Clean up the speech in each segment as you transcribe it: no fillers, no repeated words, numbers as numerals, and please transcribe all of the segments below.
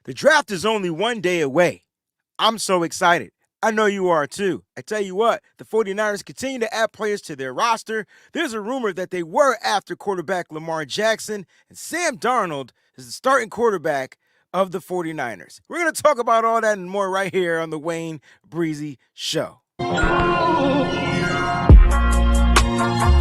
The draft is only one day away. I'm so excited. I know you are too. I tell you what, the 49ers continue to add players to their roster. There's a rumor that they were after quarterback Lamar Jackson, and Sam Darnold is the starting quarterback of the 49ers. We're going to talk about all that and more right here on the Wayne Breezy Show.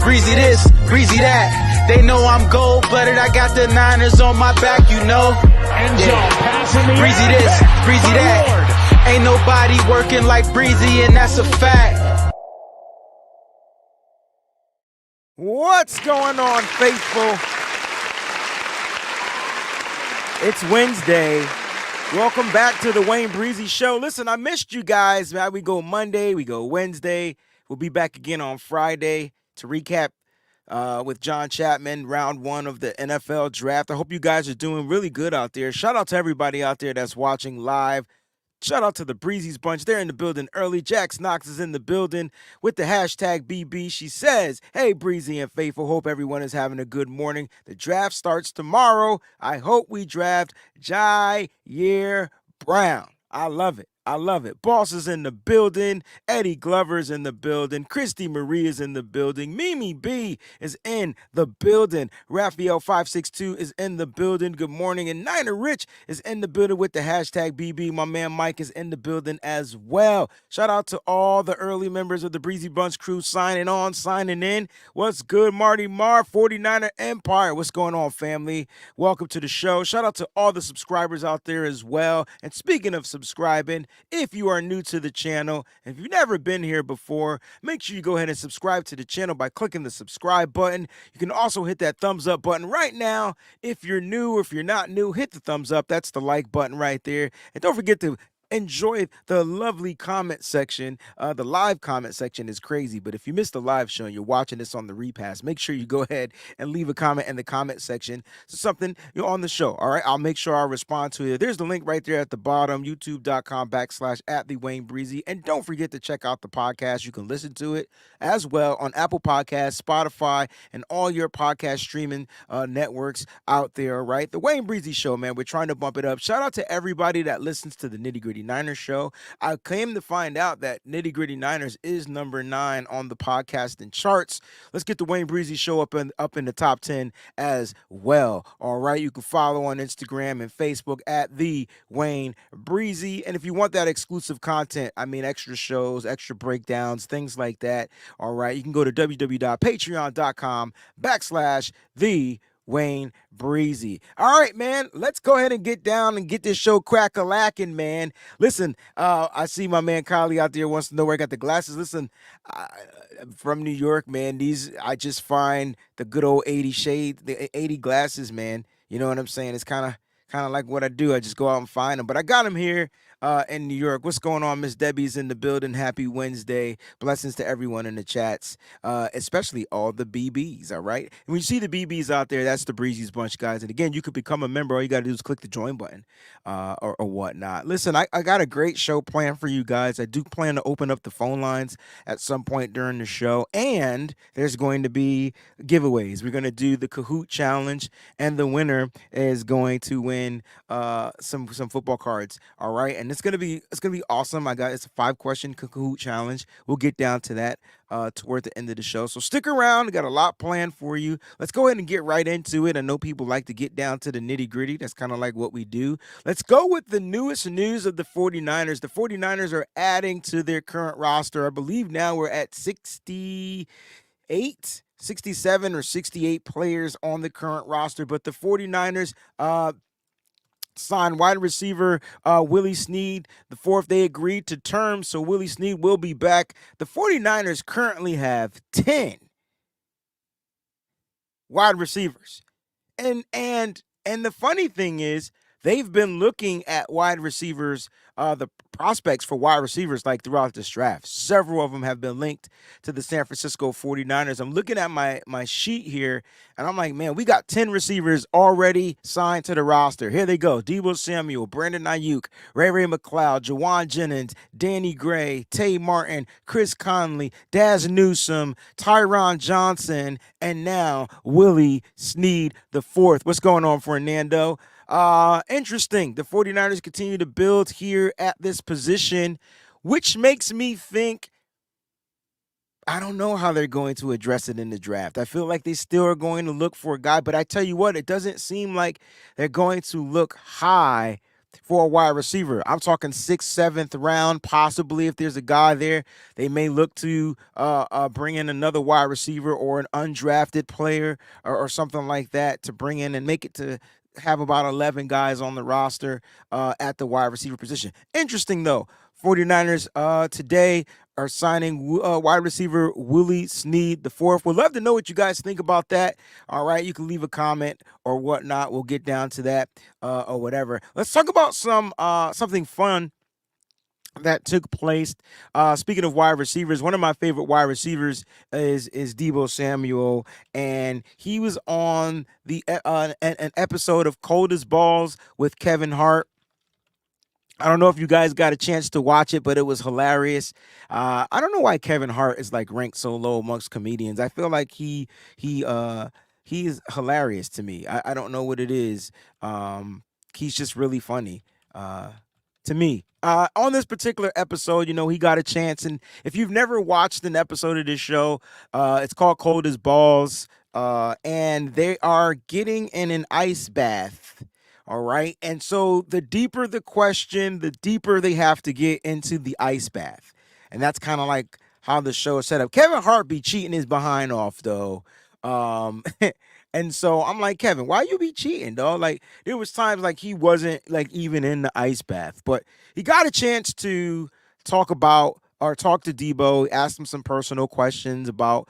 Breezy this, breezy that. They know I'm gold-blooded. I got the Niners on my back, you know. Yeah. Breezy this, breezy that. Ain't nobody working like Breezy, and that's a fact. What's going on, faithful? It's Wednesday. Welcome back to the Wayne Breezy Show. Listen, I missed you guys, man. We go Monday, we go Wednesday. We'll be back again on Friday to recap with John Chapman, round one of the NFL draft. I hope you guys are doing really good out there. Shout out to everybody out there that's watching live. Shout out to the Breezy's Bunch. They're in the building early. Jax Knox is in the building with the hashtag BB. She says, hey, Breezy and Faithful, hope everyone is having a good morning. The draft starts tomorrow. I hope we draft Jair Brown. I love it. I love it. Boss is in the building. Eddie Glover's in the building. Christy Marie is in the building. Mimi B is in the building. Raphael 562 is in the building. Good morning. And Niner Rich is in the building with the hashtag BB. My man Mike is in the building as well. Shout out to all the early members of the Breezy Bunch crew signing on, signing in. What's good, Marty Marr, 49er Empire? What's going on, family? Welcome to the show. Shout out to all the subscribers out there as well. And speaking of subscribing, if you are new to the channel, if you've never been here before, make sure you go ahead and subscribe to the channel by clicking the subscribe button. You can also hit that thumbs up button right now. If you're new or if you're not new, hit the thumbs up. That's the like button right there. And don't forget to enjoy the lovely comment section. The live comment section is crazy, but if you missed the live show and you're watching this on the repass, make sure you go ahead and leave a comment in the comment section. So something you're on the show. All right, I'll make sure I'll respond to it. There's the link right there at the bottom, youtube.com/@the-Wayne-Breezy. And don't forget to check out the podcast. You can listen to it as well on Apple Podcasts, Spotify, and all your podcast streaming networks out there, right? The Wayne Breezy Show, man. We're trying to bump it up. Shout out to everybody that listens to the Nitty Gritty Niners show. I came to find out that Nitty Gritty Niners is number 9 on the podcasting charts. Let's get the Wayne Breezy Show up in the top 10 as well. All right, you can follow on Instagram and Facebook at the Wayne Breezy. And if you want that exclusive content, I mean extra shows, extra breakdowns, things like that, all right, you can go to www.patreon.com/the Wayne Breezy. All right, man, let's go ahead and get down and get this show crack-a-lacking, man. Listen, I see my man Kylie out there wants to know where I got the glasses. Listen, from New York, man, I just find the good old 80 shade, the 80 glasses, man. You know what I'm saying? It's kind of like what I do. I just go out and find them. But I got them here in New York. What's going on? Miss Debbie's in the building. Happy Wednesday. Blessings to everyone in the chats, especially all the BBs, all right? And when you see the BBs out there, that's the Breezy's Bunch, guys. And again, you could become a member. All you got to do is click the join button or whatnot. Listen, I got a great show planned for you guys. I do plan to open up the phone lines at some point during the show. And there's going to be giveaways. We're going to do the Kahoot Challenge, and the winner is going to win some football cards, all right? And it's gonna be awesome. It's a 5-question Kahoot challenge. We'll get down to that toward the end of the show. So stick around. We got a lot planned for you. Let's go ahead and get right into it. I know people like to get down to the nitty gritty. That's kind of like what we do. Let's go with the newest news of the 49ers. The 49ers are adding to their current roster. I believe now we're at 68, 67 or 68 players on the current roster, but the 49ers signed wide receiver Willie Snead the 4th. They agreed to terms, so Willie Snead will be back. The 49ers currently have 10 wide receivers. And the funny thing is, they've been looking at wide receivers, the prospects for wide receivers, like throughout this draft. Several of them have been linked to the San Francisco 49ers. I'm looking at my sheet here, and I'm like, man, we got 10 receivers already signed to the roster. Here they go. Deebo Samuel, Brandon Ayuk, Ray McLeod, Jawan Jennings, Danny Gray, Tay Martin, Chris Conley, Daz Newsome, Tyron Johnson, and now Willie Snead the 4th. What's going on, Fernando? Interesting. The 49ers continue to build here at this position, which makes me think I don't know how they're going to address it in the draft. I feel like they still are going to look for a guy, but I tell you what, it doesn't seem like they're going to look high for a wide receiver. I'm talking 6th, 7th round, possibly if there's a guy there. They may look to bring in another wide receiver or an undrafted player or something like that to bring in and make it to have about 11 guys on the roster at the wide receiver position. Interesting, though. 49ers today are signing wide receiver Willie Snead the fourth. We'd love to know what you guys think about that. All right, you can leave a comment or whatnot. We'll get down to that or whatever. Let's talk about something fun that took place. Speaking of wide receivers, one of my favorite wide receivers is Deebo Samuel, and he was on the an episode of Cold as Balls with Kevin Hart. I don't know if you guys got a chance to watch it, but it was hilarious. I don't know why Kevin Hart is like ranked so low amongst comedians. I feel like he is hilarious to me. I don't know what it is. He's just really funny to me. On this particular episode, he got a chance, and if you've never watched an episode of this show, it's called Cold as Balls, and they are getting in an ice bath. All right. And so the deeper the question, the deeper they have to get into the ice bath. And that's kind of like how the show is set up. Kevin Hart be cheating his behind off, though. And so I'm like, Kevin, why you be cheating, dog? Like, there was times like he wasn't like even in the ice bath. But he got a chance to talk to Deebo, ask him some personal questions about,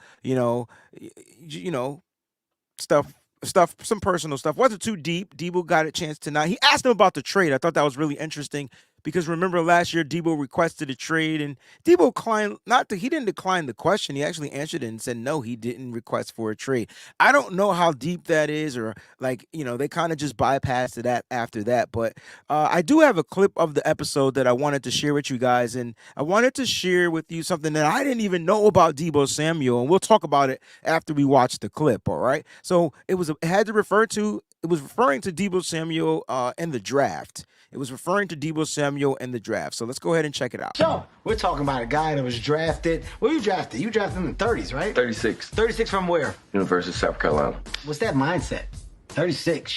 some personal stuff. Wasn't too deep. Deebo got a chance tonight. He asked him about the trade. I thought that was really interesting because remember last year Deebo requested a trade and Deebo he didn't decline the question. He actually answered it and said no, he didn't request for a trade. I don't know how deep that is or they kind of just bypassed it after that. But I do have a clip of the episode that I wanted to share with you guys, and I wanted to share with you something that I didn't even know about Deebo Samuel, and we'll talk about it after we watch the clip. All right. So it was referring to Deebo Samuel in the draft. It was referring to Deebo Samuel in the draft. So let's go ahead and check it out. So, we're talking about a guy that was drafted. Where you drafted? You drafted in the 30s, right? 36. 36 from where? University of South Carolina. What's that mindset? 36.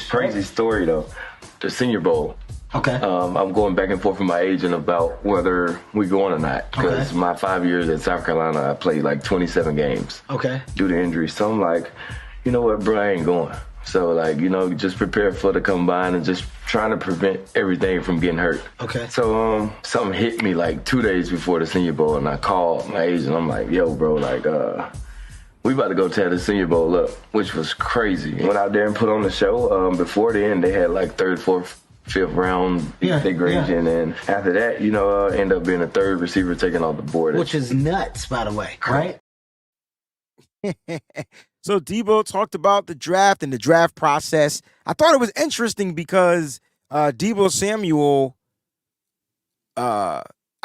Crazy story, though. The Senior Bowl. Okay. I'm going back and forth with my agent about whether we going or not. Because my 5 years at South Carolina, I played like 27 games. Okay. Due to injuries. So I'm like, you know what, bro, I ain't going. So, just prepare for the combine and just trying to prevent everything from getting hurt. Okay. So, something hit me like 2 days before the Senior Bowl, and I called my agent. I'm like, yo, bro, we about to go tear the Senior Bowl up, which was crazy. Went out there and put on the show. Before the end, they had like 3rd, 4th, 5th round, they grade you, and then after that, end up being a 3rd receiver taken off the board. Which is nuts, by the way, right? So Deebo talked about the draft and the draft process. I thought it was interesting because Deebo Samuel, I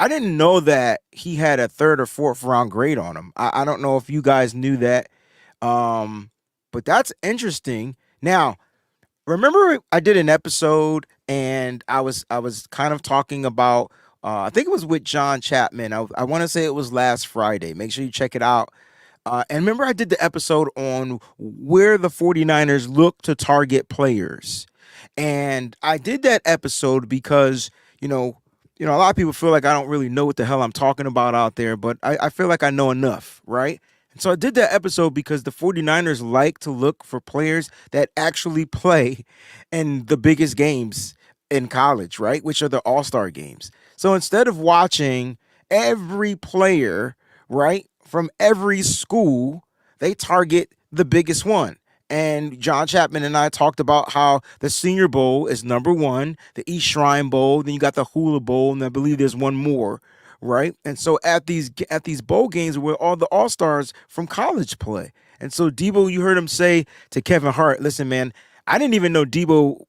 didn't know that he had a 3rd or 4th round grade on him. I don't know if you guys knew that, but that's interesting. Now, remember I did an episode and I was kind of talking about, I think it was with John Chapman. I want to say it was last Friday. Make sure you check it out. And remember I did the episode on where the 49ers look to target players. And I did that episode because, a lot of people feel like I don't really know what the hell I'm talking about out there, but I feel like I know enough, right? And so I did that episode because the 49ers like to look for players that actually play in the biggest games in college, right? Which are the All-Star games. So instead of watching every player, right, from every school, they target the biggest one. And John Chapman and I talked about how the Senior Bowl is number 1, the East Shrine Bowl, then you got the Hula Bowl, and I believe there's one more, right? And so at these bowl games where all the All-Stars from college play. And so Deebo, you heard him say to Kevin Hart, listen, man, I didn't even know Deebo.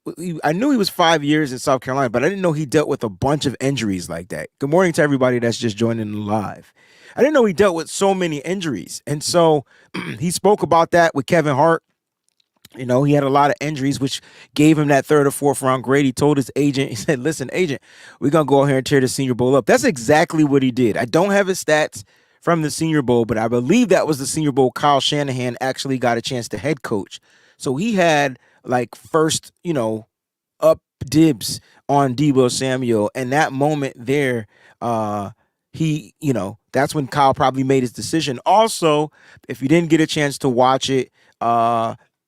I knew he was 5 years in South Carolina, but I didn't know he dealt with a bunch of injuries like that. Good morning to everybody that's just joining live. I didn't know he dealt with so many injuries. And so he spoke about that with Kevin Hart. He had a lot of injuries, which gave him that third or fourth round grade. He told his agent, he said, "Listen, agent, we're gonna go out here and tear the Senior Bowl up." That's exactly what he did. I don't have his stats from the Senior Bowl, but I believe that was the Senior Bowl Kyle Shanahan actually got a chance to head coach. So he had like first, up dibs on Deebo Samuel, and that moment there, that's when Kyle probably made his decision. Also, if you didn't get a chance to watch it,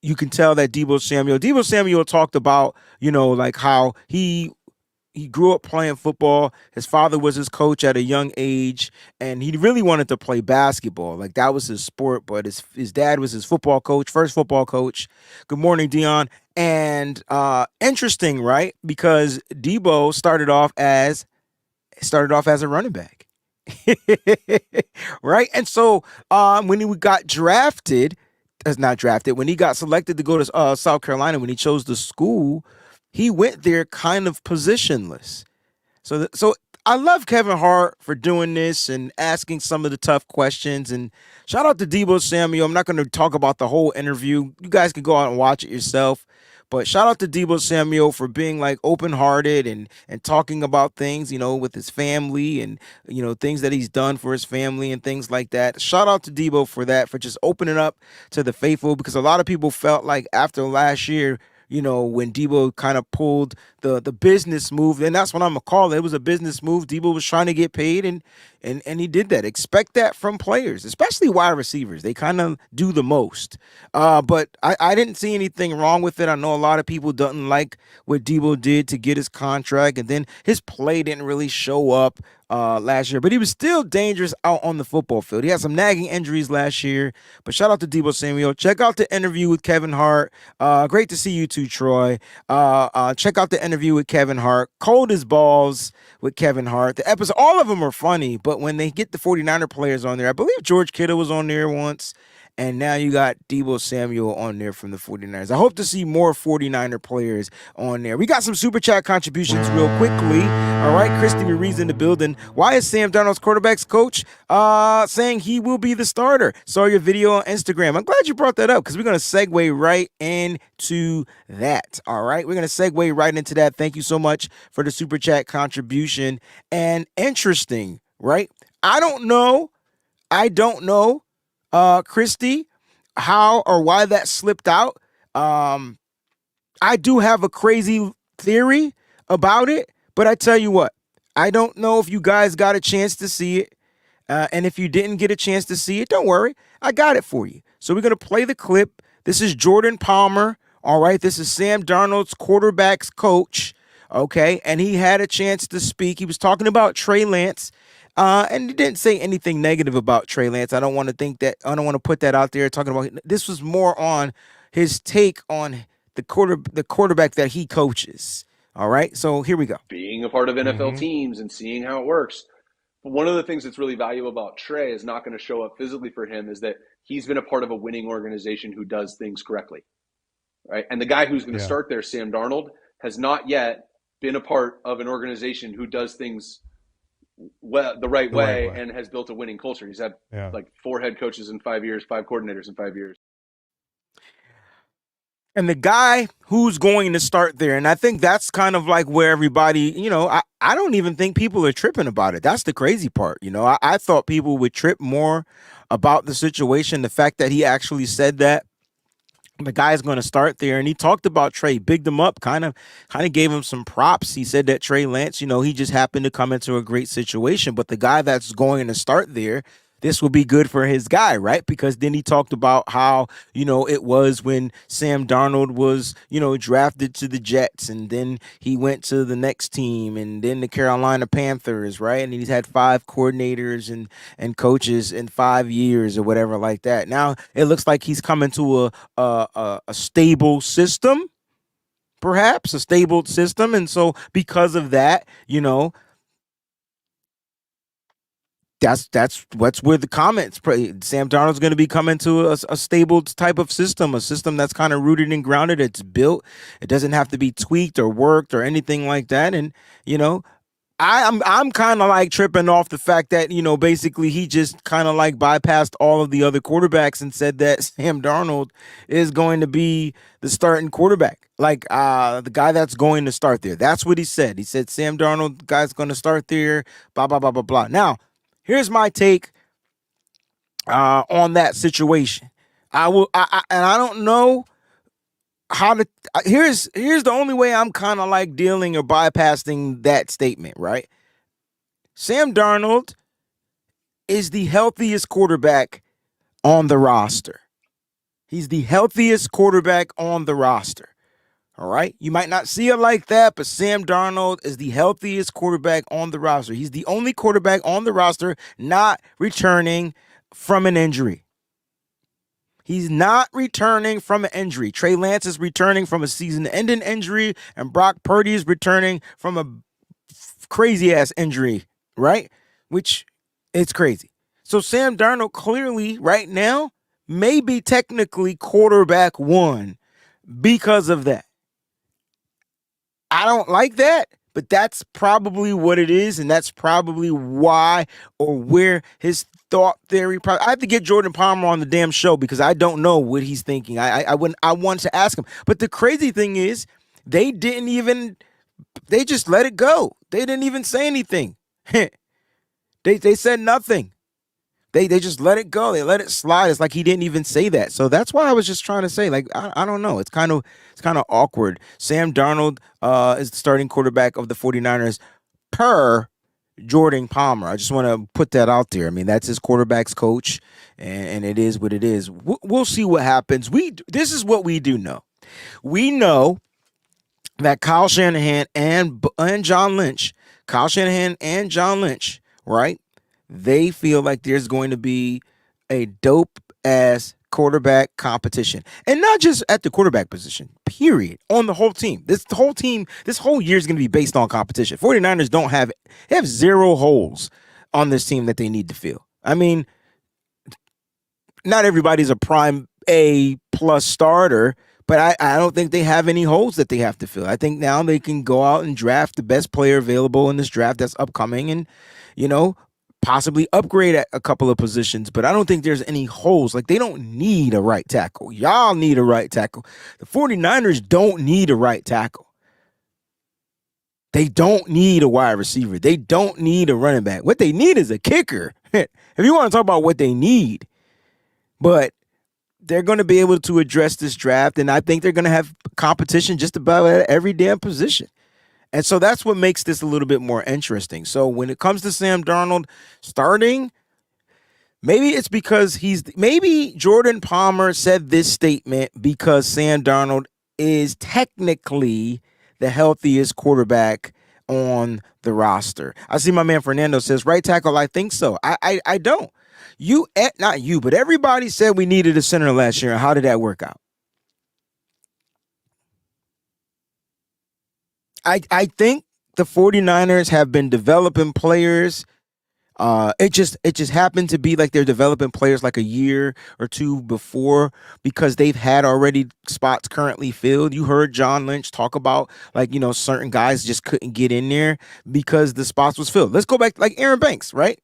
you can tell that Deebo Samuel talked about, like how he grew up playing football. His father was his coach at a young age, and he really wanted to play basketball. Like that was his sport, but his dad was his football coach, first football coach. Good morning, Dion. And interesting, right? Because Debo started off as a running back. Right? And so when he got drafted, not drafted, when he got selected to go to South Carolina, when he chose the school, he went there kind of positionless. So I love Kevin Hart for doing this and asking some of the tough questions. And shout out to Deebo Samuel. I'm not going to talk about the whole interview. You guys can go out and watch it yourself. But shout out to Deebo Samuel for being like open-hearted and talking about things, with his family and things that he's done for his family and things like that. Shout out to Deebo for that, for just opening up to the faithful, because a lot of people felt like after last year, when Deebo kind of pulled the business move, and that's what I'm gonna call it. It was a business move. Deebo was trying to get paid, and he did that. Expect that from players, especially wide receivers. They kind of do the most. But I didn't see anything wrong with it. I know a lot of people doesn't like what Deebo did to get his contract, and then his play didn't really show up last year, but he was still dangerous out on the football field. He had some nagging injuries last year, but shout out to Deebo Samuel. Check out the interview with Kevin Hart. Great to see you too, Troy. Check out the interview with Kevin Hart. Cold as balls with Kevin Hart. The episode, all of them are funny, but when they get the 49er players on there, I believe George Kittle was on there once. And now you got Deebo Samuel on there from the 49ers. I hope to see more 49er players on there. We got some super chat contributions real quickly. All right, Christy Marie's in the building. Why is Sam Darnold's quarterback's coach saying he will be the starter? Saw your video on Instagram. I'm glad you brought that up because we're going to segue right into that. All right, we're going to segue right into that. Thank you so much for the super chat contribution. And interesting, right? I don't know, Christy, how or why that slipped out. I do have a crazy theory about it, but I tell you what, I don't know if you guys got a chance to see it. And if you didn't get a chance to see it, don't worry. I got it for you. So we're going to play the clip. This is Jordan Palmer. All right. This is Sam Darnold's quarterback's coach. Okay. And he had a chance to speak. He was talking about Trey Lance. And he didn't say anything negative about Trey Lance. I don't want to put that out there. Talking about this was more on his take on the quarterback that he coaches. All right, so here we go. Being a part of NFL teams and seeing how it works. But one of the things that's really valuable about Trey is not going to show up physically for him is that he's been a part of a winning organization who does things correctly, right? And the guy who's going to start there, Sam Darnold, has not yet been a part of an organization who does things the right way and has built a winning culture. He's had like 4 head coaches in 5 years, 5 coordinators in 5 years. And the guy who's going to start there, and I think that's kind of like where everybody, I don't even think people are tripping about it. That's the crazy part. I thought people would trip more about the situation, the fact that he actually said that the guy's going to start there, and he talked about Trey, bigged him up, kind of gave him some props. He said that Trey Lance, he just happened to come into a great situation, but the guy that's going to start there, this will be good for his guy, right? Because then he talked about how, it was when Sam Darnold was, drafted to the Jets, and then he went to the next team, and then the Carolina Panthers, right? And he's had 5 coordinators and coaches in 5 years or whatever like that. Now it looks like he's coming to a stable system, perhaps a stable system. And so because of that, that's what's where the comments. Sam Darnold's going to be coming to a stable type of system, a system that's kind of rooted and grounded. It's built. It doesn't have to be tweaked or worked or anything like that. And, I'm kind of like tripping off the fact that, basically he just kind of like bypassed all of the other quarterbacks and said that Sam Darnold is going to be the starting quarterback. Like the guy that's going to start there. That's what he said. He said Sam Darnold, the guy's going to start there, blah, blah, blah, blah, blah. Now, here's my take on that situation. And I don't know how to. Here's the only way I'm kind of like dealing or bypassing that statement, right? Sam Darnold is the healthiest quarterback on the roster. He's the healthiest quarterback on the roster. All right. You might not see it like that, but Sam Darnold is the healthiest quarterback on the roster. He's the only quarterback on the roster not returning from an injury. He's not returning from an injury. Trey Lance is returning from a season-ending injury, and Brock Purdy is returning from a crazy-ass injury, right? Which it's crazy. So Sam Darnold clearly right now may be technically quarterback one because of that. I don't like that, but that's probably what it is, and that's probably why or where his thought theory. I have to get Jordan Palmer on the damn show because I don't know what he's thinking. I wanted to ask him, but the crazy thing is they just let it go. They didn't even say anything. They said nothing. They just let it go. They let it slide. It's like he didn't even say that. So that's why I was just trying to say, like, I don't know. It's kind of awkward. Sam Darnold is the starting quarterback of the 49ers per Jordan Palmer. I just want to put that out there. I mean, that's his quarterback's coach, and it is what it is. We'll see what happens. This is what we do know. We know that Kyle Shanahan and John Lynch, right? They feel like there's going to be a dope-ass quarterback competition. And not just at the quarterback position, period, on the whole team. This whole year is going to be based on competition. 49ers have zero holes on this team that they need to fill. I mean, not everybody's a prime A+ starter, but I don't think they have any holes that they have to fill. I think now they can go out and draft the best player available in this draft that's upcoming and, possibly upgrade at a couple of positions, but I don't think there's any holes. Like, they don't need a right tackle. Y'all need a right tackle. The 49ers don't need a right tackle. They don't need a wide receiver. They don't need a running back. What they need is a kicker. If you want to talk about what they need. But they're going to be able to address this draft, and I think they're going to have competition just about at every damn position. And so that's what makes this a little bit more interesting. So when it comes to Sam Darnold starting, maybe it's because maybe Jordan Palmer said this statement because Sam Darnold is technically the healthiest quarterback on the roster. I see my man Fernando says, right tackle, I think so. I don't. Not you, but everybody said we needed a center last year. How did that work out? I think the 49ers have been developing players. It just happened to be like they're developing players like a year or two before because they've had already spots currently filled. You heard John Lynch talk about certain guys just couldn't get in there because the spots was filled. Let's go back like Aaron Banks, right?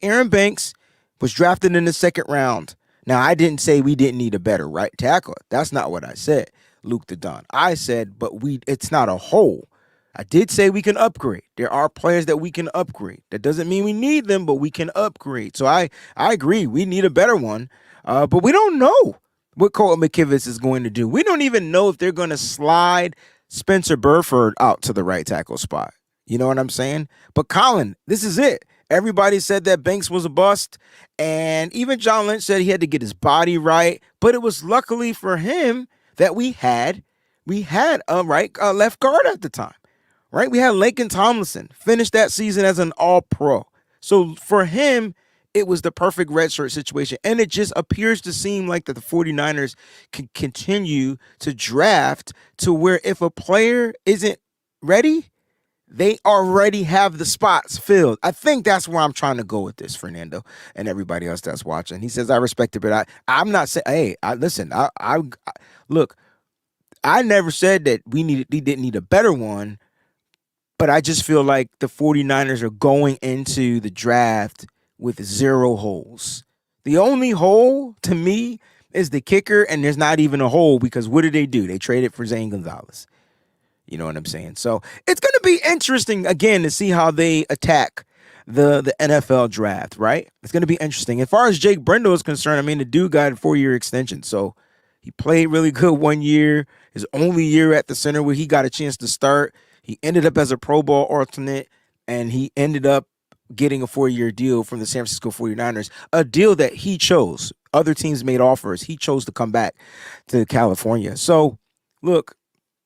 Aaron Banks was drafted in the second round. Now, I didn't say we didn't need a better right tackle. That's not what I said, Luke the Don. I said, but it's not a hole. I did say we can upgrade. There are players that we can upgrade. That doesn't mean we need them, but we can upgrade. So I agree. We need a better one. But we don't know what Colton McKivitz is going to do. We don't even know if they're going to slide Spencer Burford out to the right tackle spot. You know what I'm saying? But Colin, this is it. Everybody said that Banks was a bust, and even John Lynch said he had to get his body right. But it was luckily for him that we had a left guard at the time, right? We had Laken Tomlinson finish that season as an All-Pro. So for him, it was the perfect redshirt situation, and it just appears to seem like that the 49ers can continue to draft to where if a player isn't ready, they already have the spots filled. I think that's where I'm trying to go with this, Fernando, and everybody else that's watching. He says, I respect it, but I'm not saying, hey, listen, look, I never said that we didn't need a better one, But I just feel like the 49ers are going into the draft with 0 holes. The only hole to me is the kicker, and there's not even a hole because what did they do? They traded for Zane Gonzalez. You know what I'm saying? So it's going to be interesting, again, to see how they attack the NFL draft, right? It's going to be interesting. As far as Jake Brendel is concerned, I mean, the dude got a 4-year extension. So he played really good 1 year, his only year at the center where he got a chance to start. He ended up as a Pro Bowl alternate, and he ended up getting a 4-year deal from the San Francisco 49ers, a deal that he chose. Other teams made offers. He chose to come back to California. So, look,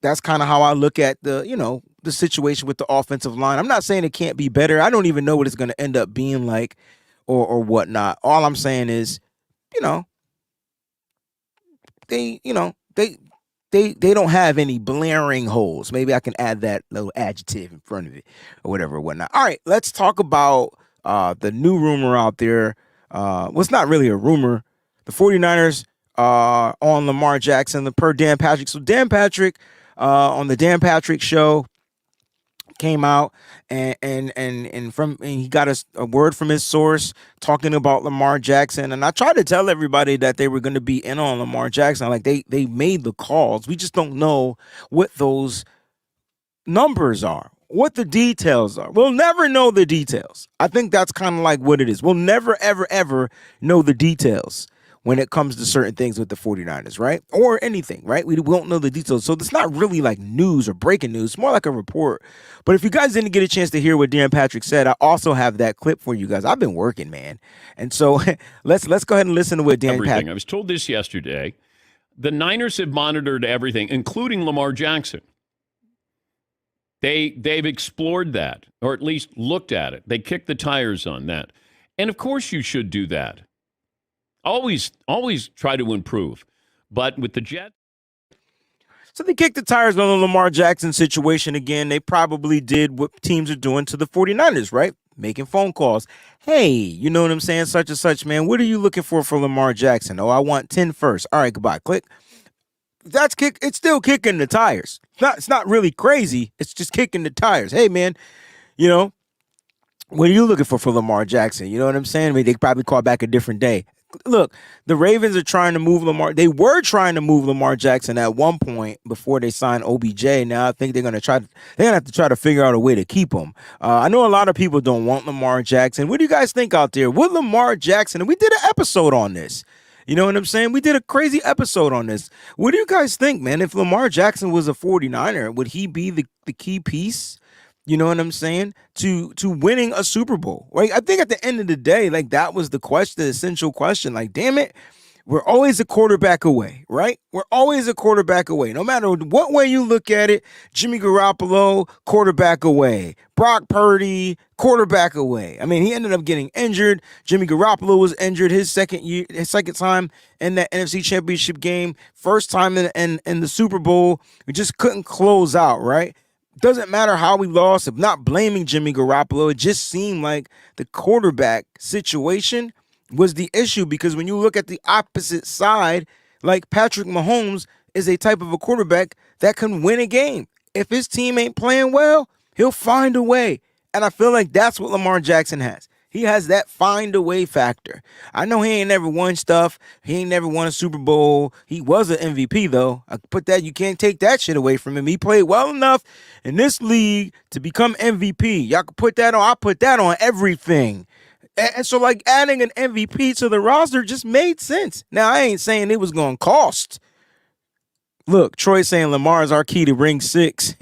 that's kind of how I look at the situation with the offensive line. I'm not saying it can't be better. I don't even know what it's going to end up being like or whatnot. All I'm saying is, they don't have any blaring holes. Maybe I can add that little adjective in front of it or whatever or whatnot. All right, let's talk about the new rumor out there. Well, it's not really a rumor. The 49ers on Lamar Jackson, per Dan Patrick. So Dan Patrick on the Dan Patrick show came out and he got a word from his source talking about Lamar Jackson. And I tried to tell everybody that they were going to be in on Lamar Jackson. Like they made the calls. We just don't know what those numbers are, what the details are. We'll never know the details. I think that's kind of like what it is. We'll never, ever, ever know the details when it comes to certain things with the 49ers, right? Or anything, right? We won't know the details. So it's not really like news or breaking news. It's more like a report. But if you guys didn't get a chance to hear what Dan Patrick said, I also have that clip for you guys. I've been working, man. And so let's go ahead and listen to what Dan Patrick. I was told this yesterday. The Niners have monitored everything, including Lamar Jackson. They've explored that, or at least looked at it. They kicked the tires on that. And of course you should do that. Always try to improve. But with the Jets. So they kicked the tires on the Lamar Jackson situation again. They probably did what teams are doing to the 49ers, right? Making phone calls. Hey, you know what I'm saying? Such and such, man. What are you looking for Lamar Jackson? Oh, I want 10 first. All right, goodbye. Click. It's still kicking the tires. It's not really crazy. It's just kicking the tires. Hey, man, what are you looking for Lamar Jackson? You know what I'm saying? I mean, they probably call back a different day. Look, the Ravens are trying to move Lamar. They were trying to move Lamar Jackson at one point before they signed OBJ. Now I think they're gonna have to try to figure out a way to keep him. I know a lot of people don't want Lamar Jackson. What do you guys think out there? Would Lamar Jackson? And we did an episode on this. You know what I'm saying? We did a crazy episode on this. What do you guys think, man? If Lamar Jackson was a 49er, would he be the key piece? You know what I'm saying? To winning a Super Bowl, right? I think at the end of the day, like that was the question, the essential question. Like, damn it, we're always a quarterback away, right? We're always a quarterback away. No matter what way you look at it, Jimmy Garoppolo, quarterback away. Brock Purdy, quarterback away. I mean, he ended up getting injured. Jimmy Garoppolo was injured his second time in that NFC Championship game. First time in the Super Bowl. We just couldn't close out, right? Doesn't matter how we lost. I'm not blaming Jimmy Garoppolo. It just seemed like the quarterback situation was the issue because when you look at the opposite side, like Patrick Mahomes is a type of a quarterback that can win a game. If his team ain't playing well, he'll find a way. And I feel like that's what Lamar Jackson has. He has that find a way factor. I know he ain't never won stuff. He ain't never won a Super Bowl. He was an MVP, though. You can't take that shit away from him. He played well enough in this league to become MVP. Y'all can put that on. I put that on everything. And so, like, adding an MVP to the roster just made sense. Now, I ain't saying it was going to cost. Look, Troy saying Lamar is our key to ring 6.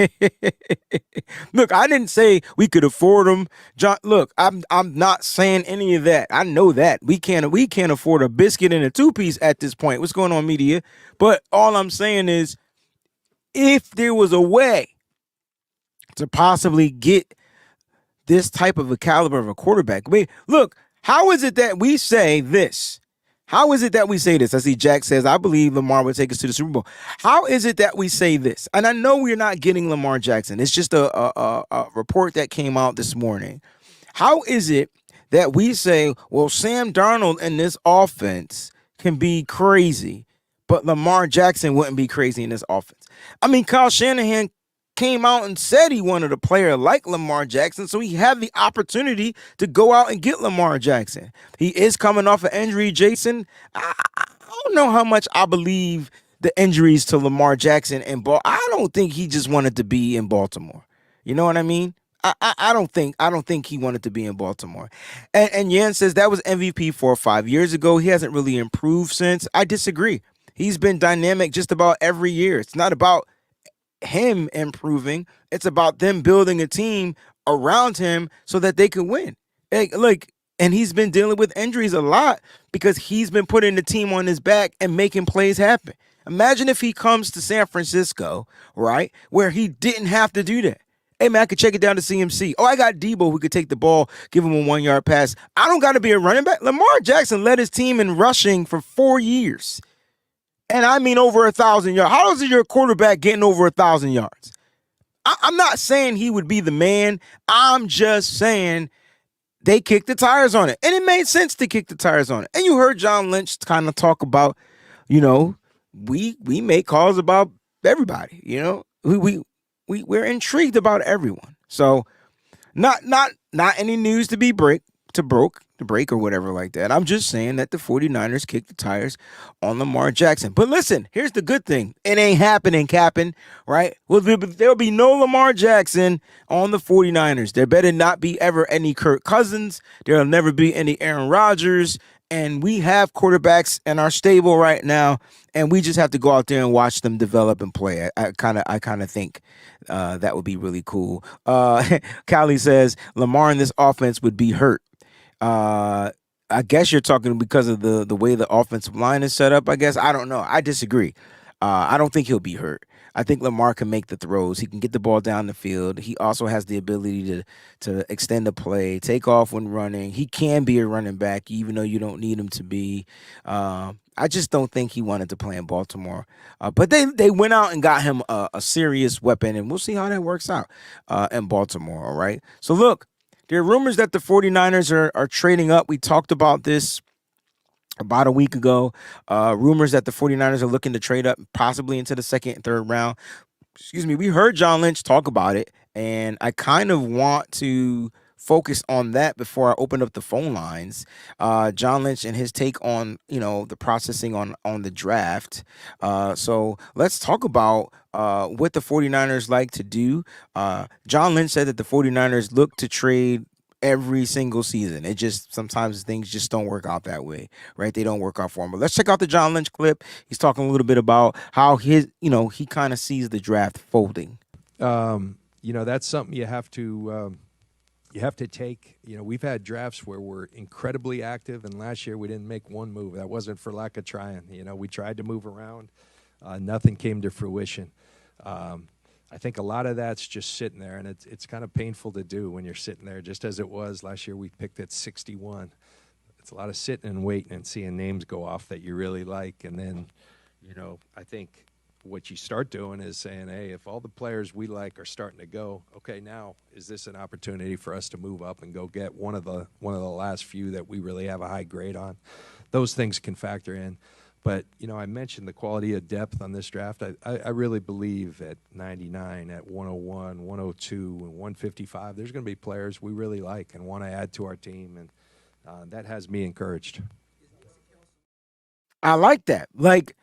Look, I didn't say we could afford him. John, look, I'm not saying any of that. I know that. We can't afford a biscuit and a 2-piece at this point. What's going on, media? But all I'm saying is if there was a way to possibly get this type of a caliber of a quarterback. I mean, look, how is it that we say this? How is it that we say this? I see Jack says, I believe Lamar would take us to the Super Bowl. How is it that we say this? And I know we're not getting Lamar Jackson. It's just a report that came out this morning. How is it that we say, well, Sam Darnold in this offense can be crazy, but Lamar Jackson wouldn't be crazy in this offense? I mean, Kyle Shanahan came out and said he wanted a player like Lamar Jackson, so he had the opportunity to go out and get Lamar Jackson. He is coming off an injury, Jason. I don't know how much I believe the injuries to Lamar Jackson and I don't think he just wanted to be in Baltimore. You know what I mean? I don't think he wanted to be in Baltimore. And Yan says that was MVP 4 or 5 years ago. He hasn't really improved since. I disagree. He's been dynamic just about every year. It's not about him improving. It's about them building a team around him so that they can win. And he's been dealing with injuries a lot because he's been putting the team on his back and making plays happen. Imagine if he comes to San Francisco, right, where he didn't have to do that. Hey, man, I could check it down to CMC. Oh, I got Deebo who could take the ball, give him a 1-yard pass. I don't got to be a running back. Lamar Jackson led his team in rushing for 4 years. And I mean over 1,000 yards. How is your quarterback getting over 1,000 yards? I'm not saying he would be the man. I'm just saying they kicked the tires on it. And it made sense to kick the tires on it. And you heard John Lynch kind of talk about, we make calls about everybody, we're intrigued about everyone. So not any news to break or whatever like that. I'm just saying that the 49ers kicked the tires on Lamar Jackson. But listen, here's the good thing. It ain't happening, Captain, right? Well, there'll be no Lamar Jackson on the 49ers. There better not be ever any Kirk Cousins. There'll never be any Aaron Rodgers. And we have quarterbacks in our stable right now, and we just have to go out there and watch them develop and play. I kind of think that would be really cool. Callie says Lamar in this offense would be hurt. I guess you're talking because of the way the offensive line is set up, I guess. I don't know. I disagree. I don't think he'll be hurt. I think Lamar can make the throws. He can get the ball down the field. He also has the ability to extend the play, take off when running. He can be a running back, even though you don't need him to be. I just don't think he wanted to play in Baltimore. But they went out and got him a serious weapon, and we'll see how that works out in Baltimore, all right? So, look, there are rumors that the 49ers are trading up. We talked about this about a week ago. Rumors that the 49ers are looking to trade up possibly into the second and third round. Excuse me. We heard John Lynch talk about it, and I kind of want to focus on that before I open up the phone lines. John Lynch and his take on, the processing on the draft. So let's talk about what the 49ers like to do. John Lynch said that the 49ers look to trade every single season. It just sometimes things just don't work out that way, right? They don't work out for him. But let's check out the John Lynch clip. He's talking a little bit about how he kind of sees the draft folding. That's something you have to take. We've had drafts where we're incredibly active, and last year we didn't make one move. That wasn't for lack of trying. We tried to move around. Nothing came to fruition. I think a lot of that's just sitting there, and it's kind of painful to do when you're sitting there, just as it was last year. We picked at 61. It's a lot of sitting and waiting and seeing names go off that you really like. And then, I think what you start doing is saying, hey, if all the players we like are starting to go, okay, now is this an opportunity for us to move up and go get one of the last few that we really have a high grade on? Those things can factor in. But, I mentioned the quality of depth on this draft. I really believe at 99, at 101, 102, and 155, there's going to be players we really like and want to add to our team, and that has me encouraged. I like that. Like,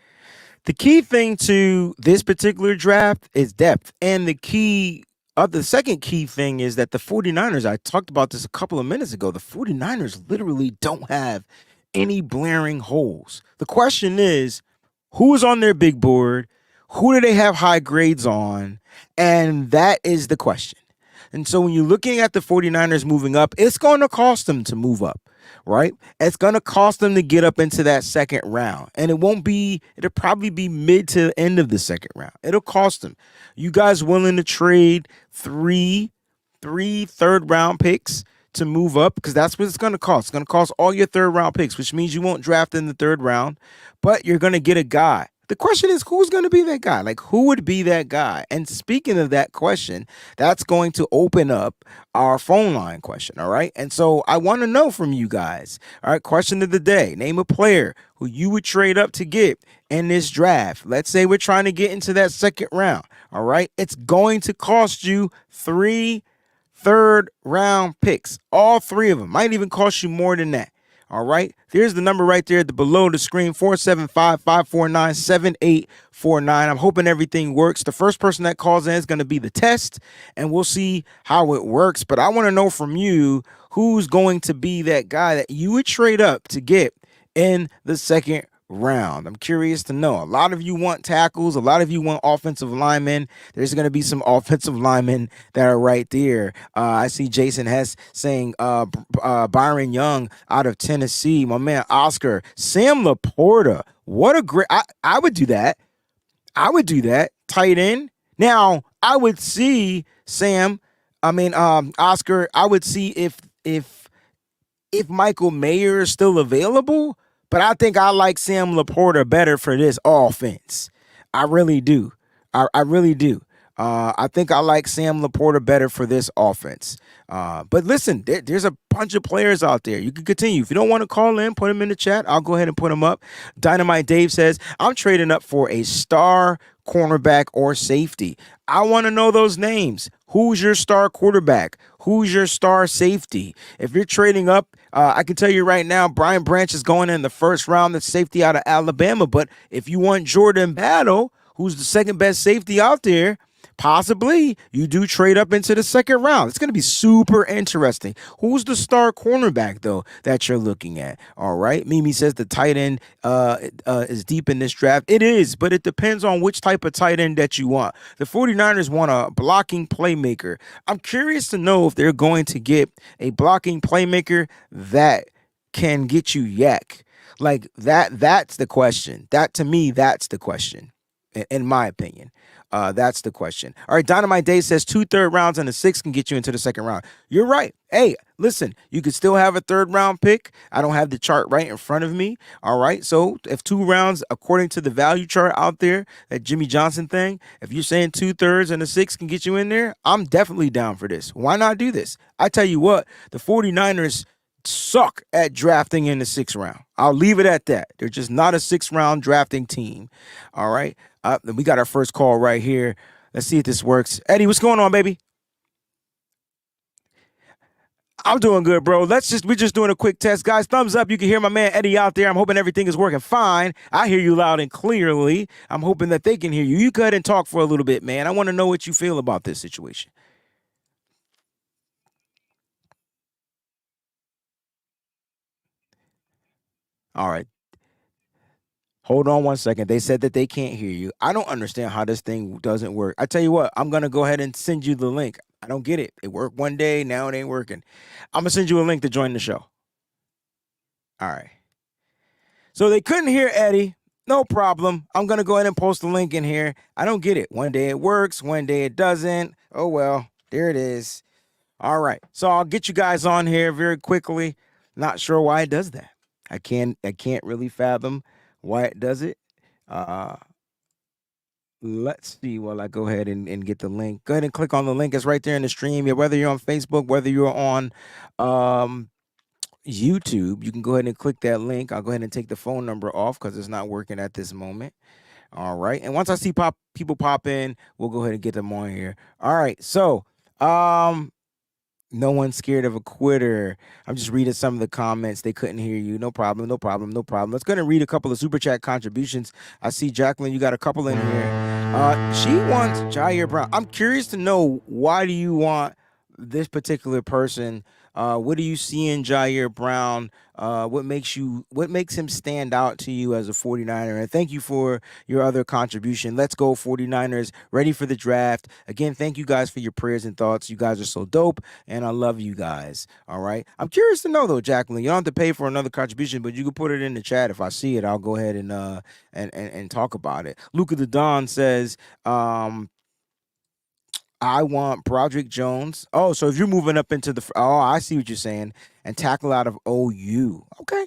the key thing to this particular draft is depth. And the second key thing is that the 49ers, I talked about this a couple of minutes ago, the 49ers literally don't have any blaring holes. The question is, who is on their big board? Who do they have high grades on? And that is the question. And so when you're looking at the 49ers moving up, it's going to cost them to move up, right? It's going to cost them to get up into that second round. And it'll probably be mid to end of the second round. It'll cost them. You guys willing to trade three third round picks to move up? Because that's what it's going to cost. It's going to cost all your third round picks, which means you won't draft in the third round, but you're going to get a guy. The question is, who's going to be that guy? Like, who would be that guy? And speaking of that question, that's going to open up our phone line question, all right? And so I want to know from you guys, all right, question of the day. Name a player who you would trade up to get in this draft. Let's say we're trying to get into that second round, All right. It's going to cost you 3 third-round picks. All 3 of them. Might even cost you more than that. All right. There's the number right there at the below the screen, 475-549-7849. I'm hoping everything works. The first person that calls in is going to be the test, and we'll see how it works. But I want to know from you who's going to be that guy that you would trade up to get in the second round. I'm curious to know. A lot of you want tackles. A lot of you want offensive linemen. There's going to be some offensive linemen that are right there. I see Jason Hess saying Byron Young out of Tennessee. My man Oscar. Sam Laporta. What a great... I would do that. I would do that. Tight end. Now, I would see Oscar, I would see if Michael Mayer is still available, but I think I like Sam Laporta better for this offense. I really do. I really do. I think I like Sam Laporta better for this offense. But listen, there's a bunch of players out there. You can continue. If you don't want to call in, put them in the chat. I'll go ahead and put them up. Dynamite Dave says, I'm trading up for a star cornerback or safety. I want to know those names. Who's your star quarterback? Who's your star safety? If you're trading up, I can tell you right now, Brian Branch is going in the first round, the safety out of Alabama. But if you want Jordan Battle, who's the second best safety out there, possibly you do trade up into the second round. It's going to be super interesting. Who's the star cornerback, though, that you're looking at? All right. Mimi says the tight end is deep in this draft. It is, but it depends on which type of tight end that you want. The 49ers want a blocking playmaker. I'm curious to know if they're going to get a blocking playmaker that can get you yak. Like that's the question. That, to me, that's the question, in my opinion. That's the question. All right, Dynamite Day says 2 third rounds and a 6 can get you into the second round. You're right. Hey, listen, you could still have a 3rd round pick. I don't have the chart right in front of me. All right, so if 2 rounds, according to the value chart out there, that Jimmy Johnson thing, if you're saying 2 thirds and a 6 can get you in there, I'm definitely down for this. Why not do this? I tell you what, the 49ers suck at drafting in the 6th round. I'll leave it at that. They're just not a 6th round drafting team. All right. We got our first call right here. Let's see if this works. Eddie, what's going on, baby? I'm doing good, bro. We're just doing a quick test. Guys, thumbs up. You can hear my man Eddie out there. I'm hoping everything is working fine. I hear you loud and clearly. I'm hoping that they can hear you. You go ahead and talk for a little bit, man. I want to know what you feel about this situation. All right. Hold on one second. They said that they can't hear you. I don't understand how this thing doesn't work. I tell you what, I'm going to go ahead and send you the link. I don't get it. It worked one day. Now it ain't working. I'm going to send you a link to join the show. All right. So they couldn't hear Eddie. No problem. I'm going to go ahead and post the link in here. I don't get it. One day it works. One day it doesn't. Oh, well, there it is. All right. So I'll get you guys on here very quickly. Not sure why it does that. I can't really fathom why it does it. Let's see while I go ahead and get the link. Go ahead and click on the link. It's right there in the stream. Yeah, whether you're on Facebook, whether you're on YouTube, you can go ahead and click that link. I'll go ahead and take the phone number off because it's not working at this moment. All right. And once I see people pop in, we'll go ahead and get them on here. All right. So, no one's scared of a quitter. I'm just reading some of the comments. They couldn't hear you. No problem. No problem. No problem. Let's go ahead and read a couple of super chat contributions. I see Jacqueline, you got a couple in here. She wants Jair Brown. I'm curious to know, why do you want this particular person? What do you see in Jair Brown? What makes him stand out to you as a 49er? And thank you for your other contribution. Let's go 49ers, ready for the draft. Again, thank you guys for your prayers and thoughts. You guys are so dope, and I love you guys. All right. I'm curious to know though, Jacqueline, you don't have to pay for another contribution, but you can put it in the chat. If I see it, I'll go ahead and talk about it. Luca the Don says, I want Broderick Jones. Oh, so if you're moving up into I see what you're saying, and tackle out of OU. Okay.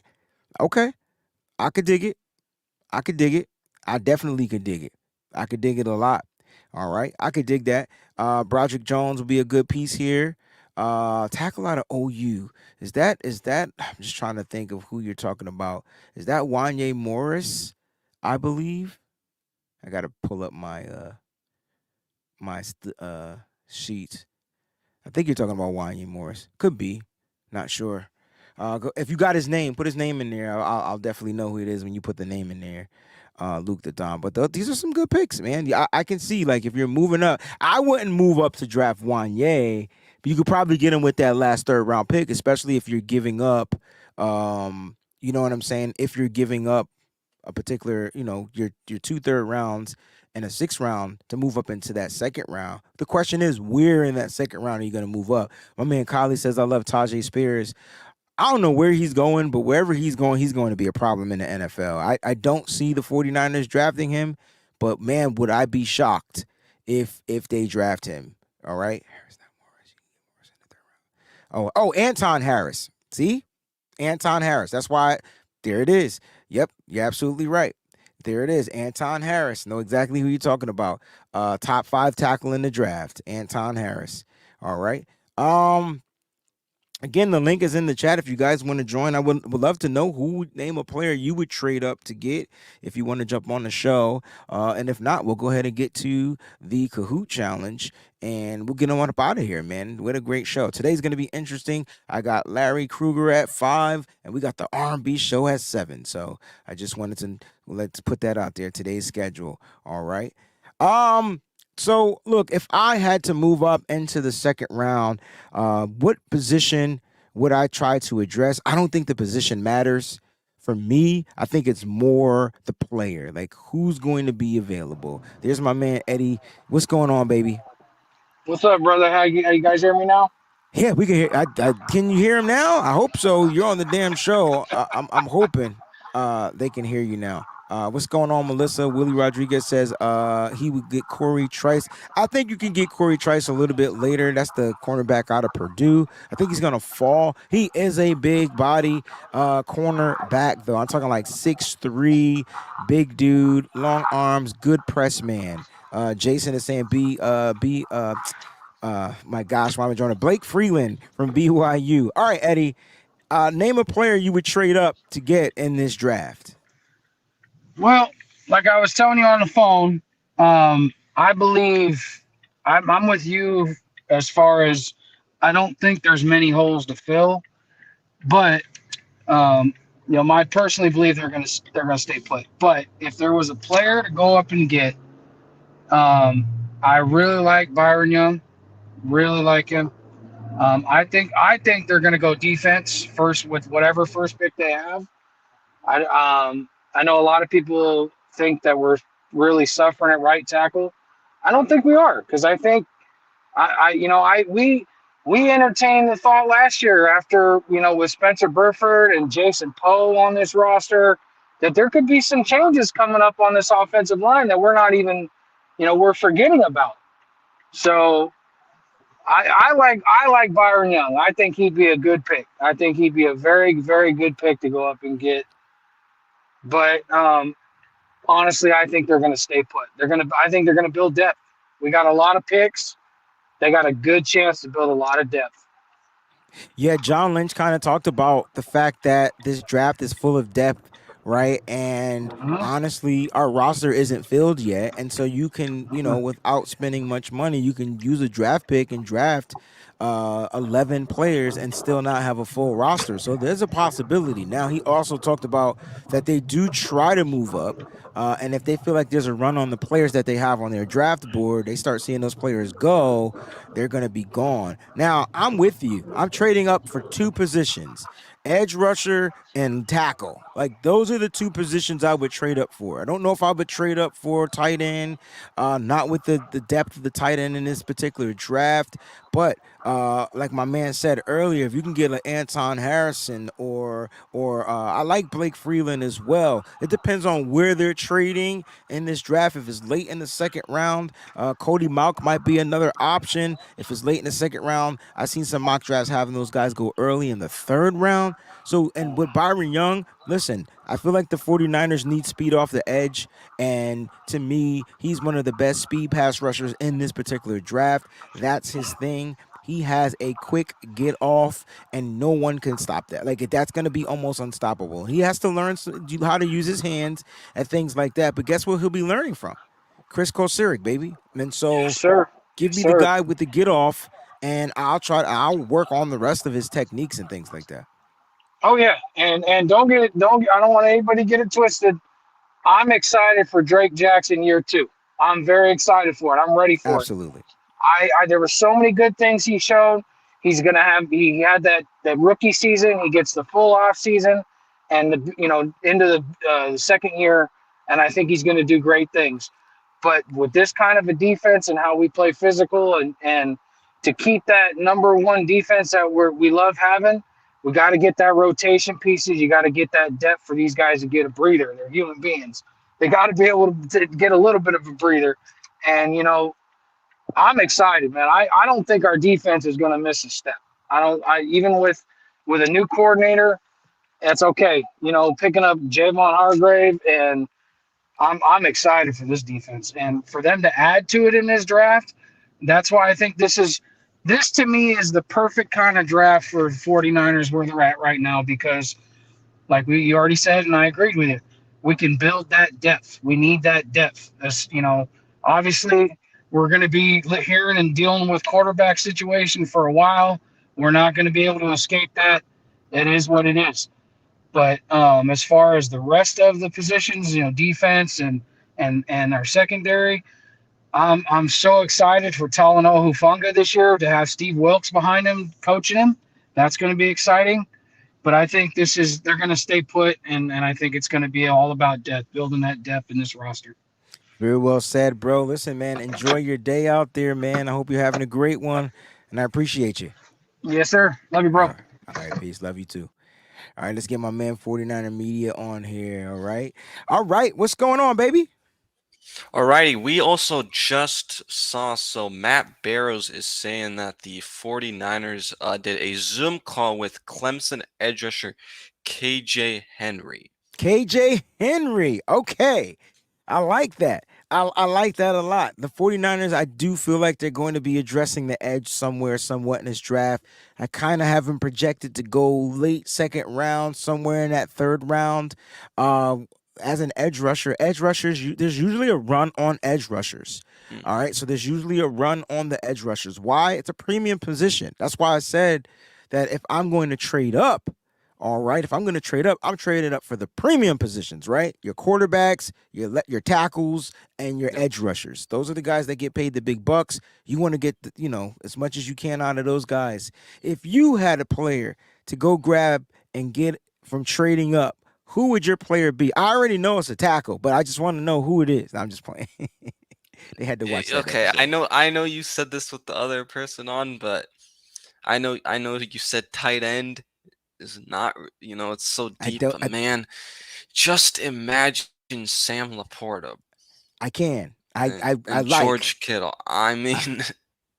I could dig it. I definitely could dig it. I could dig it a lot. All right. I could dig that. Broderick Jones will be a good piece here. Tackle out of OU. Is that, I'm just trying to think of who you're talking about. Is that Wanye Morris? I believe. I got to pull up my, my sheet. I think you're talking about Wanya Morris. Could be. Not sure. If you got his name, put his name in there. I'll definitely know who it is when you put the name in there. Luke the Don. But these are some good picks, man. I can see, like, if you're moving up, I wouldn't move up to draft Wanye, but you could probably get him with that last third round pick, especially if you're giving up, you know what I'm saying? If you're giving up a particular, your 2 third rounds and a 6th round to move up into that 2nd round. The question is, where in that 2nd round are you going to move up? My man Kylie says, I love Tajay Spears. I don't know where he's going, but wherever he's going to be a problem in the NFL. I don't see the 49ers drafting him, but man, would I be shocked if they draft him. All right. Oh, Anton Harris. See? Anton Harris. That's why there it is. Yep, you're absolutely right. There it is. Anton Harris. Know exactly who you're talking about. Top 5 tackle in the draft. Anton Harris. All right. Again, the link is in the chat if you guys want to join. I would love to know who would name a player you would trade up to get if you want to jump on the show. And if not, we'll go ahead and get to the Kahoot Challenge, and we'll get on up out of here, man. What a great show. Today's going to be interesting. I got Larry Kruger at 5, and we got the R&B show at 7. So I just wanted to let's put that out there, today's schedule. All right. So, look, if I had to move up into the 2nd round, what position would I try to address? I don't think the position matters. For me, I think it's more the player, like who's going to be available. There's my man, Eddie. What's going on, baby? What's up, brother? How you guys hear me now? Yeah, we can hear. Can you hear him now? I hope so. You're on the damn show. I'm hoping they can hear you now. What's going on, Melissa? Willie Rodriguez says he would get Corey Trice. I think you can get Corey Trice a little bit later. That's the cornerback out of Purdue. I think he's going to fall. He is a big body cornerback, though. I'm talking like 6'3", big dude, long arms, good press man. Jason is saying my gosh, why am I drawing? Blake Freeland from BYU. All right, Eddie, name a player you would trade up to get in this draft. Well, like I was telling you on the phone, I believe I'm with you as far as I don't think there's many holes to fill, but I personally believe they're gonna stay put. But if there was a player to go up and get, I really like Byron Young, really like him. I think they're gonna go defense first with whatever first pick they have. I know a lot of people think that we're really suffering at right tackle. I don't think we are, because I think we entertained the thought last year after, with Spencer Burford and Jason Poe on this roster, that there could be some changes coming up on this offensive line that we're not even, we're forgetting about. So I like Byron Young. I think he'd be a good pick. I think he'd be a very, very good pick to go up and get. But honestly, I think they're going to stay put. I think they're going to build depth. We got a lot of picks. They got a good chance to build a lot of depth. Yeah, John Lynch kind of talked about the fact that this draft is full of depth, right? And honestly, our roster isn't filled yet. And so you can, without spending much money, you can use a draft pick and draft 11 players and still not have a full roster. So there's a possibility. Now, he also talked about that they do try to move up. And if they feel like there's a run on the players that they have on their draft board, they start seeing those players go, they're going to be gone. Now, I'm with you. I'm trading up for 2 positions. Edge rusher and tackle. Like, those are the 2 positions I would trade up for. I don't know if I would trade up for tight end, not with the depth of the tight end in this particular draft. But like my man said earlier, if you can get an Anton Harrison or I like Blake Freeland as well. It depends on where they're trading in this draft. If it's late in the 2nd round, Cody Mauch might be another option. If it's late in the 2nd round, I've seen some mock drafts having those guys go early in the 3rd round. So, and with Byron Young, listen, I feel like the 49ers need speed off the edge. And to me, he's one of the best speed pass rushers in this particular draft. That's his thing. He has a quick get off, and no one can stop that. Like, that's going to be almost unstoppable. He has to learn how to use his hands and things like that. But guess what he'll be learning from? Chris Kosirik, baby. And so Yes, sir. give Yes, me the sir. guy with the get off, and I'll work on the rest of his techniques and things like that. Oh yeah, and I don't want anybody to get it twisted. I'm excited for Drake Jackson year 2. I'm very excited for it. I'm ready for it. Absolutely. There were so many good things he showed. He had that rookie season. He gets the full off season, and into the second year, and I think he's going to do great things. But with this kind of a defense and how we play physical and to keep that number one defense that we love having, we got to get that rotation pieces. You got to get that depth for these guys to get a breather. They're human beings. They got to be able to get a little bit of a breather. And, I'm excited, man. I don't think our defense is going to miss a step. Even with a new coordinator, that's okay. Picking up Javon Hargrave, and I'm excited for this defense and for them to add to it in this draft. That's why I think this to me is the perfect kind of draft for 49ers where they're at right now, because like you already said, and I agreed with you, we can build that depth. We need that depth. Obviously we're going to be hearing and dealing with quarterback situation for a while. We're not going to be able to escape that. It is what it is. But as far as the rest of the positions, defense and our secondary, I'm so excited for Talanoa Hufanga this year to have Steve Wilkes behind him, coaching him. That's going to be exciting. But I think they're going to stay put, and I think it's going to be all about depth, building that depth in this roster. Very well said, bro. Listen, man, enjoy your day out there, man. I hope you're having a great one, and I appreciate you. Yes, sir. Love you, bro. All right, peace. Love you too. All right, let's get my man 49er Media on here. All right. What's going on, baby? Alrighty, we also just saw, so Matt Barrows is saying that the 49ers did a Zoom call with Clemson edge rusher KJ Henry. KJ Henry. Okay. I like that. I like that a lot. The 49ers, I do feel like they're going to be addressing the edge somewhat in this draft. I kind of have them projected to go late second round, somewhere in that third round. As an edge rusher, there's usually a run on edge rushers. All right, so there's usually a run on the edge rushers. Why? It's a premium position. That's why I said that if I'm going to trade up, all right, if I'm going to trade up, I'm trading up for the premium positions, right? Your quarterbacks, your tackles, and your edge rushers. Those are the guys that get paid the big bucks. You want to get as much as you can out of those guys. If you had a player to go grab and get from trading up, who would your player be? I already know it's a tackle, but I just want to know who it is. I'm just playing. They had to watch that. Okay, episode. I know you said this with the other person on, but I know you said tight end is not, it's so deep, but man, just imagine Sam Laporta. I can. I like George Kittle. I mean,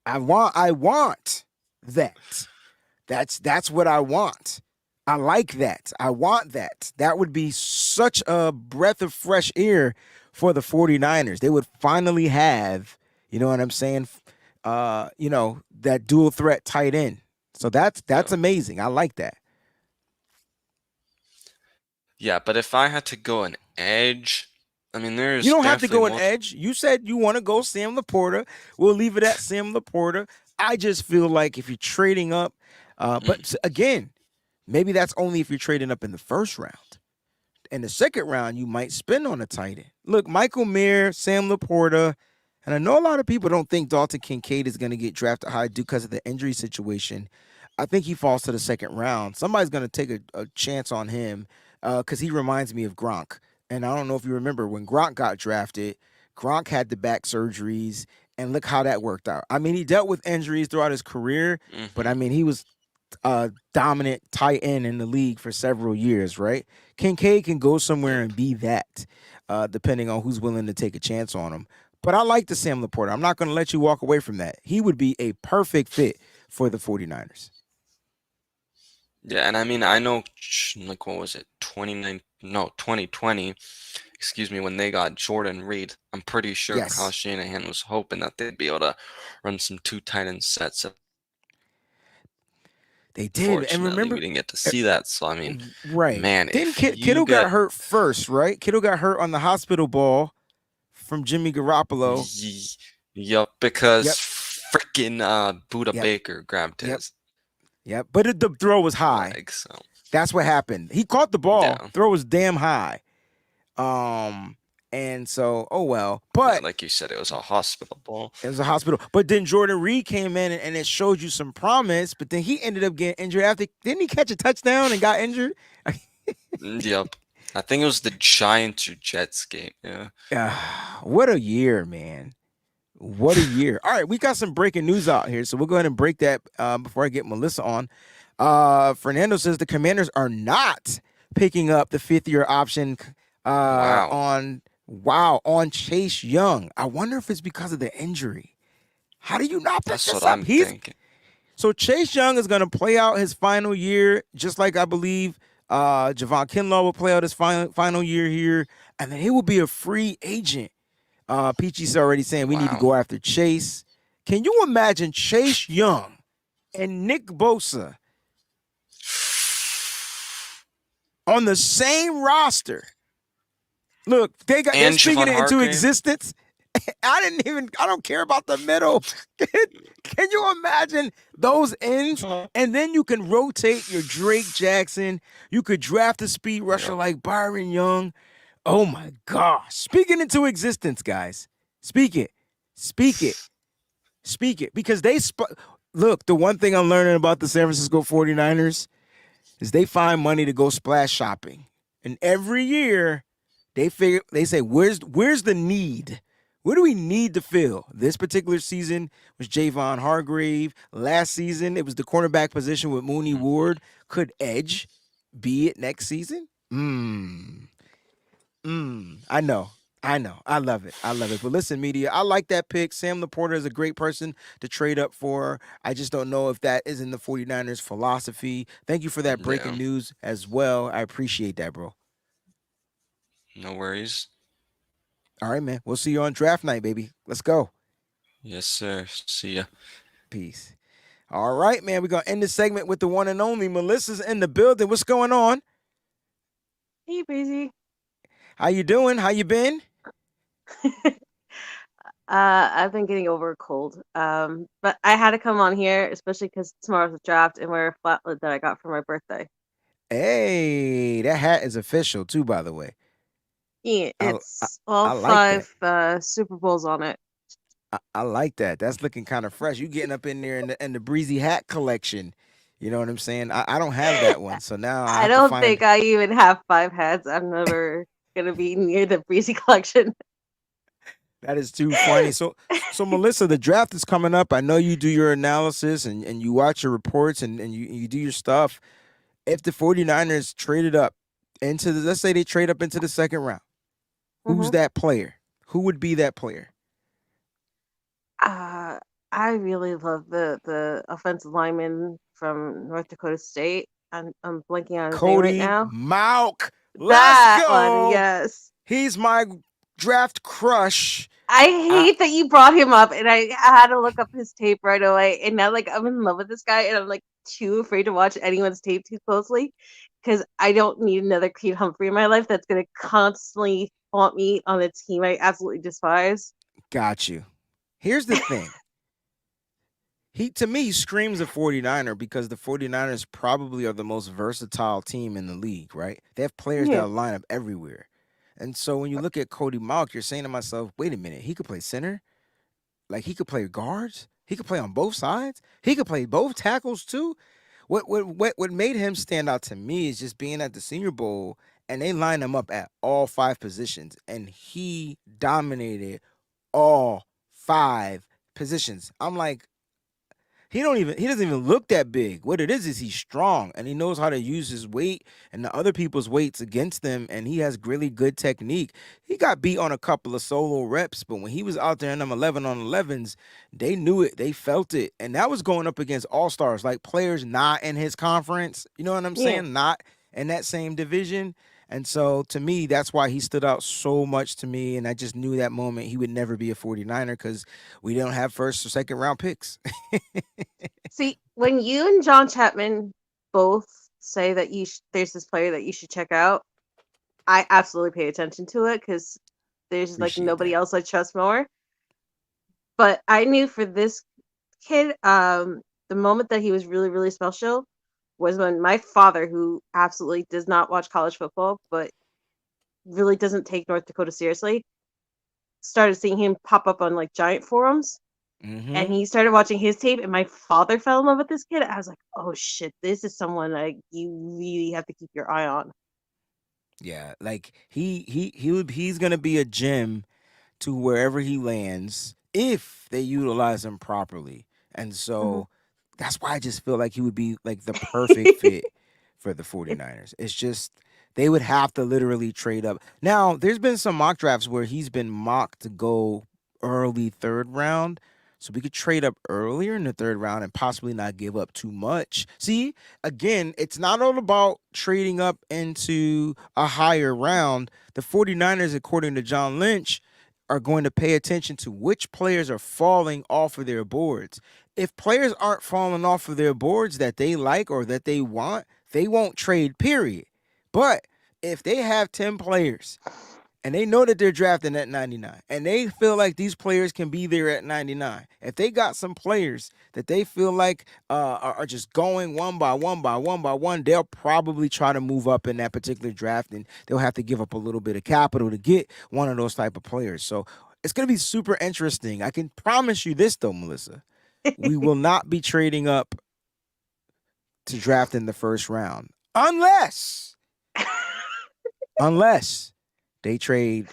I want that. That's what I want. I like that. I want that. That would be such a breath of fresh air for the 49ers. They would finally have, you know what I'm saying, that dual threat tight end. So that's amazing. I like that. Yeah, but if I had to go an edge, I mean, you don't have to go an edge. You said you want to go Sam Laporta. We'll leave it at Sam Laporta. I just feel like if you're trading up, but again, maybe that's only if you're trading up in the first round. In the second round, you might spend on a tight end. Look, Michael Mayer, Sam Laporta, and I know a lot of people don't think Dalton Kincaid is going to get drafted high due because of the injury situation. I think he falls to the second round. Somebody's going to take a chance on him because he reminds me of Gronk. And I don't know if you remember when Gronk got drafted, Gronk had the back surgeries, and look how that worked out. I mean, he dealt with injuries throughout his career, but I mean, he was a dominant tight end in the league for several years, right? Kincaid can go somewhere and be that, depending on who's willing to take a chance on him. But I like the Sam Laporta. I'm not going to let you walk away from that. He would be a perfect fit for the 49ers. Yeah, and I mean, I know, like, what was it, 2020, excuse me, when they got Jordan Reed, I'm pretty sure Kyle Shanahan was hoping that they'd be able to run some two tight end sets. They did, and remember, we didn't get to see that, so I mean, right, man, Kittle got hurt first, right? Kittle got hurt on the hospital ball from Jimmy Garoppolo. Yup, because Yep. freaking Buda Yep. Baker grabbed Yep. his Yep. But the throw was high. leg. So That's what happened. He caught the ball. yeah, Throw was damn high. And so, oh well. yeah, But like you said, it was a hospital ball. it was a hospital. But then Jordan Reed came in and it showed you some promise. But then he ended up getting injured after. Didn't he catch a touchdown and got injured? Yep. I think it was the Giants or Jets game. Yeah. What a year, man. What a year. All right, we got some breaking news out here. So we'll go ahead and break that before I get Melissa on. Fernando says the Commanders are not picking up the 5th-year option on Chase Young. I wonder if it's because of the injury. How do you not pick That's this what up? I'm thinking. So Chase Young is going to play out his final year, just like I believe Javon Kinlaw will play out his final year here, and then he will be a free agent. Peachy's already saying we need to go after Chase. Can you imagine Chase Young and Nick Bosa on the same roster? Look, they're speaking it into existence. I don't care about the middle. Can you imagine those ends? And then you can rotate your Drake Jackson. You could draft a speed rusher like Byron Young. Oh my gosh. Speak it into existence, guys. Speak it. Speak it. Speak it. Because look, the one thing I'm learning about the San Francisco 49ers is they find money to go splash shopping. And every year they say, where's the need? Where do we need to fill? This particular season was Javon Hargrave. Last season, it was the cornerback position with Mooney Ward. Could Edge be it next season? I know. I love it. But listen, media, I like that pick. Sam Laporta is a great person to trade up for. I just don't know if that is in the 49ers philosophy. Thank you for that breaking news as well. I appreciate that, bro. No worries. All right, man. We'll see you on draft night, baby. Let's go. Yes, sir. See ya. Peace. All right, man. We're going to end this segment with the one and only Melissa's in the building. What's going on? Hey, Breezy. How you doing? How you been? I've been getting over a cold. But I had to come on here, especially because tomorrow's a draft and wear a flatlet that I got for my birthday. Hey, that hat is official too, by the way. Yeah, it's all like 5 Super Bowls on it. I like that. That's looking kind of fresh. You getting up in there in the breezy hat collection. You know what I'm saying? I don't have that one, so now I don't think I even have 5 hats. I'm never gonna be near the breezy collection. That is too funny. So Melissa, the draft is coming up. I know you do your analysis and you watch your reports and you do your stuff. If the 49ers traded up let's say they trade up into the second round, who's that player? Who would be that player? I really love the offensive lineman from North Dakota State. I'm blanking on his name right now. Mauk. Let's go. One, yes. He's my draft crush. I hate that you brought him up, and I had to look up his tape right away. And now, I'm in love with this guy, and I'm too afraid to watch anyone's tape too closely because I don't need another Creed Humphrey in my life that's going to constantly haunt me on a team I absolutely despise. Got you. Here's the thing. To me, he screams a 49er because the 49ers probably are the most versatile team in the league, right? They have players that line up everywhere. And so when you look at Cody Mauk, you're saying to myself, wait a minute, he could play center? Like he could play guards? He could play on both sides? He could play both tackles too? What made him stand out to me is just being at the Senior Bowl and they lined him up at all 5 positions and he dominated all 5 positions. I'm like, he doesn't even look that big. What it is he's strong and he knows how to use his weight and the other people's weights against them, and he has really good technique. He got beat on a couple of solo reps, but when he was out there in them 11 on 11s, they knew it, they felt it, and that was going up against all-stars, like players not in his conference. You know what I'm saying? Not in that same division. And so, to me, that's why he stood out so much to me, and I just knew that moment he would never be a 49er because we don't have first or second round picks. See, when you and John Chapman both say that there's this player that you should check out, I absolutely pay attention to it because there's like Appreciate nobody that. else I trust more. But I knew for this kid, the moment that he was really, really special was when my father, who absolutely does not watch college football, but really doesn't take North Dakota seriously, started seeing him pop up on like giant forums. And Mm-hmm. he started watching his tape, and my father fell in love with this kid. I was like, "Oh shit, this is someone like you really have to keep your eye on." Yeah, like he's gonna be a gem to wherever he lands if they utilize him properly. And Mhm. so that's why I just feel like he would be like the perfect fit for the 49ers. It's just they would have to literally trade up. Now, there's been some mock drafts where he's been mocked to go early third round. So we could trade up earlier in the third round and possibly not give up too much. See, again, it's not all about trading up into a higher round. The 49ers, according to John Lynch, are going to pay attention to which players are falling off of their boards. If players aren't falling off of their boards that they like or that they want, they won't trade, period. But if they have 10 players and they know that they're drafting at 99 and they feel like these players can be there at 99, if they got some players that they feel like are just going one by one by one by one, they'll probably try to move up in that particular draft, and they'll have to give up a little bit of capital to get one of those type of players. So it's going to be super interesting. I can promise you this though, Melissa, we will not be trading up to draft in the first round unless they trade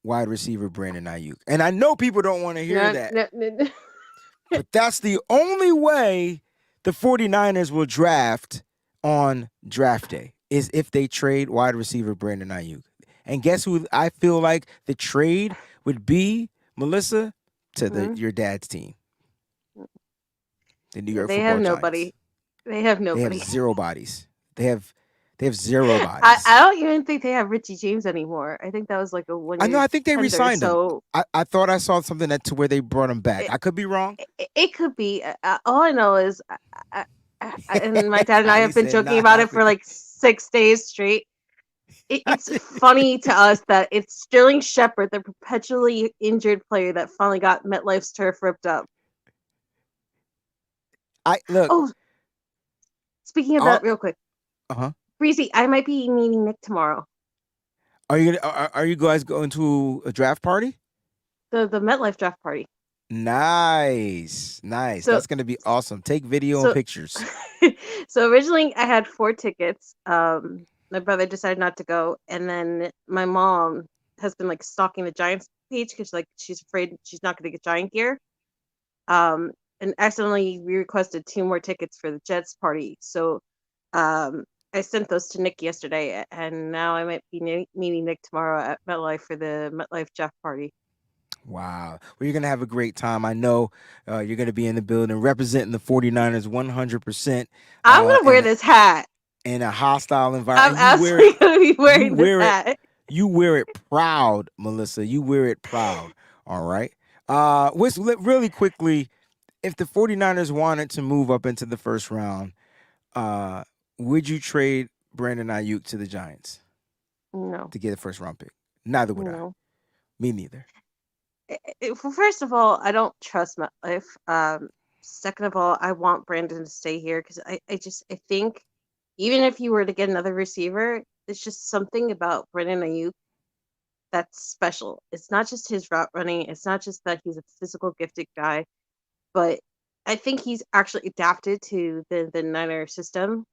wide receiver Brandon Ayuk. And I know people don't want to hear No, that, no, no. but that's the only way the 49ers will draft on draft day is if they trade wide receiver Brandon Ayuk. And guess who I feel like the trade would be, Melissa, to Mhm. your dad's team, the New York They have Football Giants. nobody. They have They have nobody. zero bodies. They have zero I bodies. don't even think they have Richie James anymore. I think that was like a I know. 1 year I think they tender. re-signed him. So I thought I saw something that to where they brought him back. it, I could be wrong. it could be. All I know is, and my dad and I He have been said joking not about it for happening. like 6 days straight. It's funny to us that it's Sterling Shepard, the perpetually injured player, that finally got MetLife's turf ripped up. I look. Oh, speaking of Are that, real quick, uh-huh. Breezy, I might be meeting Nick tomorrow. Are you guys going to a draft party? The MetLife draft party. Nice, nice. So That's gonna be awesome. Take video and so pictures. so originally I had 4 tickets. My brother decided not to go, and then my mom has been like stalking the Giants page because like she's afraid she's not going to get Giant gear. Um, and accidentally we requested 2 more tickets for the Jets party. So I sent those to Nick yesterday, and now I might be meeting Nick tomorrow at MetLife for the MetLife draft party. Wow. Well, you're going to have a great time. I know you're going to be in the building representing the 49ers 100% I'm gonna wear this hat. in a hostile I'm environment. absolutely gonna be You wearing this wear it hat. you wear it proud, Melissa. You wear it proud. All right. Really quickly, if the 49ers wanted to move up into the first round, uh, would you trade Brandon Ayuk to the Giants No, to get a first round pick? Neither would I. no. Me neither. Well, first of all, I don't trust MetLife. Second of all, I want Brandon to stay here because I think even if you were to get another receiver, it's just something about Brandon Ayuk that's special. It's not just his route running. It's not just that he's a physical gifted guy, but I think he's actually adapted to the Niner system.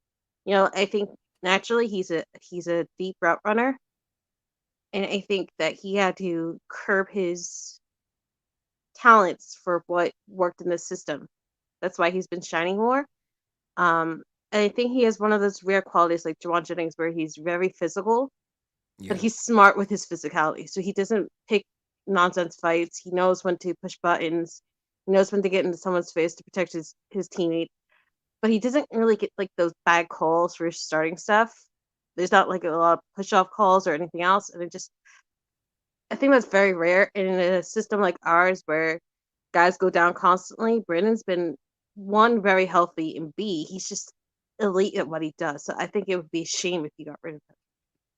I think naturally he's a deep route runner, and I think that he had to curb his talents for what worked in this system. That's why he's been shining more. And I think he has one of those rare qualities like Jawan Jennings where he's very physical, but Yeah. he's smart with his physicality. So he doesn't pick nonsense fights. He knows when to push buttons. He knows when to get into someone's face to protect his teammate. But he doesn't really get like those bad calls for starting stuff. There's not like a lot of push off calls or anything else. And I think that's very rare in a system like ours where guys go down constantly. Brandon's been one, very healthy, and B, he's just elite at what he does. So I think it would be a shame if you got rid of him.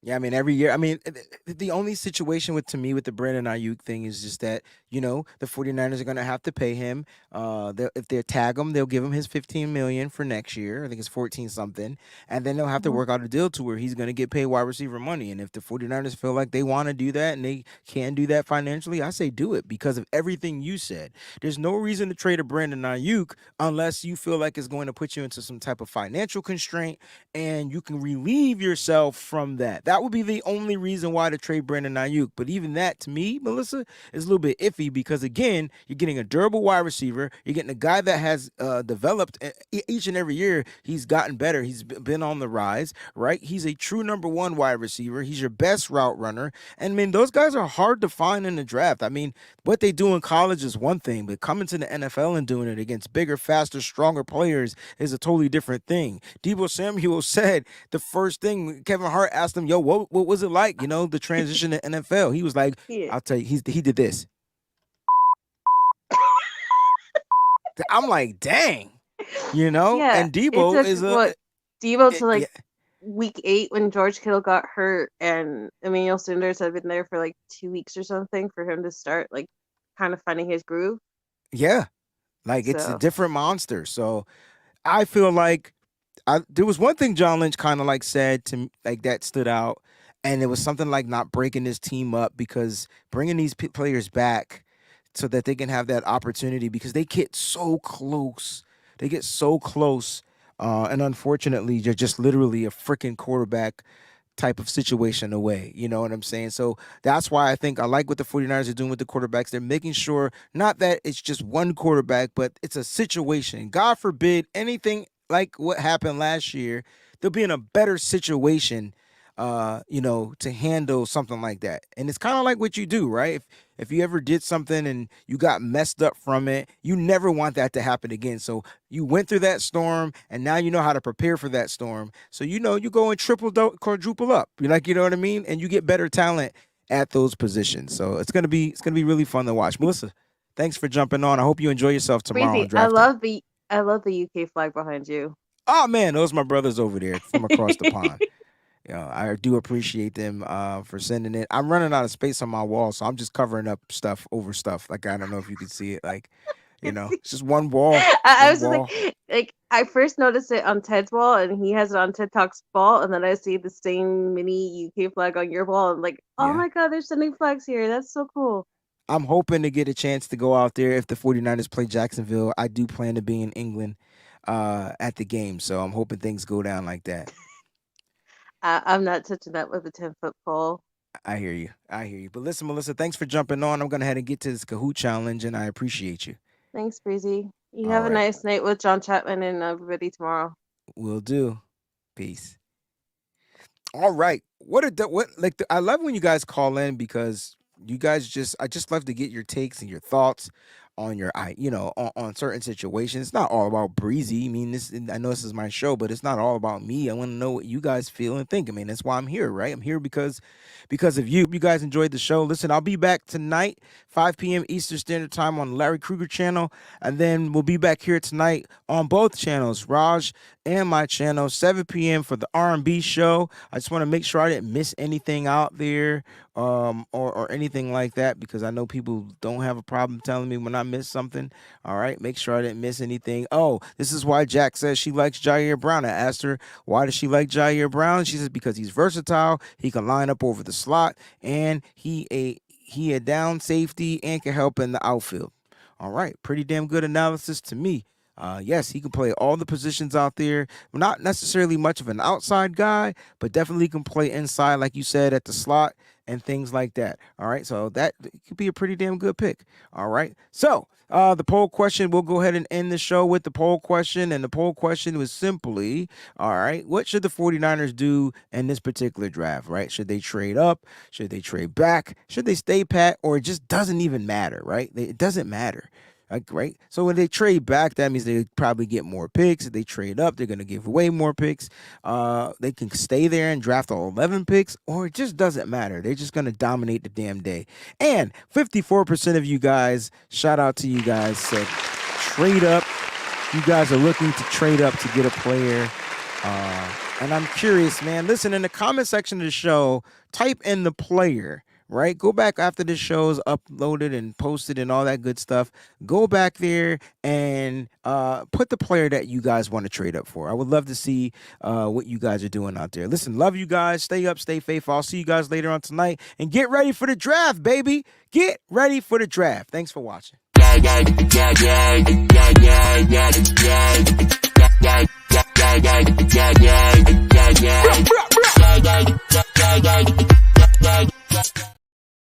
Yeah, I mean, every year. I mean, the only situation to me with the Brandon Ayuk thing is just that, the 49ers are going to have to pay him. If they tag him, they'll give him his 15 million for next year. I think it's 14 something. And then they'll have to Mhm. work out a deal to where he's going to get paid wide receiver money. And if the 49ers feel like they want to do that and they can do that financially, I say do it because of everything you said. There's no reason to trade a Brandon Ayuk unless you feel like it's going to put you into some type of financial constraint and you can relieve yourself from that. That would be the only reason why to trade Brandon Ayuk. But even that, to me, Melissa, is a little bit iffy because, again, you're getting a durable wide receiver. You're getting a guy that has developed each and every year. He's gotten better. He's been on the rise, right? He's a true number one wide receiver. He's your best route runner. And, I mean, those guys are hard to find in the draft. I mean, what they do in college is one thing, but coming to the NFL and doing it against bigger, faster, stronger players is a totally different thing. Deebo Samuel said the first thing Kevin Hart asked him, yo, what was it like, the transition to NFL? He was like, Yeah. I'll tell you, he did this. I'm like, dang, Yeah, and Deebo it is took Deebo to yeah, week 8 when George Kittle got hurt, and Emmanuel Sanders had been there for like 2 weeks or something for him to start kind of finding his groove. yeah, like it's a So different monster. So I feel like there was one thing John Lynch kind of said to me, that stood out, and it was something like not breaking this team up because bringing these players back so that they can have that opportunity because they get so close. They get so close, and unfortunately, you're just literally a freaking quarterback type of situation away. You know what I'm saying? So that's why I think I like what the 49ers are doing with the quarterbacks. They're making sure not that it's just one quarterback, but it's a situation. God forbid anything like what happened last year, they'll be in a better situation to handle something like that. And it's kind of like what you do, right? If you ever did something and you got messed up from it, you never want that to happen again. So you went through that storm and now you know how to prepare for that storm. So you go and quadruple up. You know what I mean? And you get better talent at those positions. So it's gonna be really fun to watch. Melissa, thanks for jumping on. I hope you enjoy yourself tomorrow on crazy. draft. I love the UK flag behind you. Oh man, those are my brothers over there from across the pond. I do appreciate them for sending it. I'm running out of space on my wall, so I'm just covering up stuff over stuff. Like I don't know if you can see it. It's just one wall. I One was just wall. like I first noticed it on Ted's wall, and he has it on TED Talk's wall, and then I see the same mini UK flag on your wall. I'm like, oh Yeah. my god, they're sending flags here. That's so cool. I'm hoping to get a chance to go out there if the 49ers play Jacksonville. I do plan to be in England at the game, so I'm hoping things go down like that. I'm not touching that with a 10-foot pole. I hear you. But listen, Melissa, thanks for jumping on. I'm going to head and get to this Kahoot challenge, and I appreciate you. Thanks, Breezy. You All have a right. nice night with John Chapman and everybody tomorrow. Will do. Peace. All right. I love when you guys call in because you guys I just love to get your takes and your thoughts on on certain situations. It's not all about Breezy. I mean, I know this is my show, but it's not all about me. I want to know what you guys feel and think. I mean, that's why I'm here, right? I'm here because of you. You guys enjoyed the show. Listen, I'll be back tonight, 5 p.m. Eastern Standard Time on the Larry Kruger channel, and then we'll be back here tonight on both channels, Raj and my channel, 7 p.m. for the R&B show. I just want to make sure I didn't miss anything out there or anything like that because I know people don't have a problem telling me when I miss something. All right, make sure I didn't miss anything. Oh, this is why Jack says she likes Jair Brown. I asked her, why does she like Jair Brown? She says because he's versatile, he can line up over the slot, and he a down safety and can help in the outfield. All right, pretty damn good analysis to me. Yes, he can play all the positions out there. Not necessarily much of an outside guy, but definitely can play inside, like you said, at the slot and things like that. All right, so that could be a pretty damn good pick. All right, so the poll question, we'll go ahead and end the show with the poll question. And the poll question was simply, all right, what should the 49ers do in this particular draft, right? Should they trade up? Should they trade back? Should they stay pat? Or it just doesn't even matter, right? It doesn't matter. Right. So when they trade back, that means they probably get more picks. If they trade up, they're going to give away more picks. They can stay there and draft all 11 picks, or it just doesn't matter. They're just going to dominate the damn day. And 54% of you guys, shout out to you guys, said trade up. You guys are looking to trade up to get a player. And I'm curious, man. Listen, in the comment section of the show, type in the player, right? Go back after the show's uploaded and posted and all that good stuff. Go back there and put the player that you guys want to trade up for. I would love to see what you guys are doing out there. Listen, love you guys. Stay up, stay faithful. I'll see you guys later on tonight. And get ready for the draft, baby. Get ready for the draft. Thanks for watching.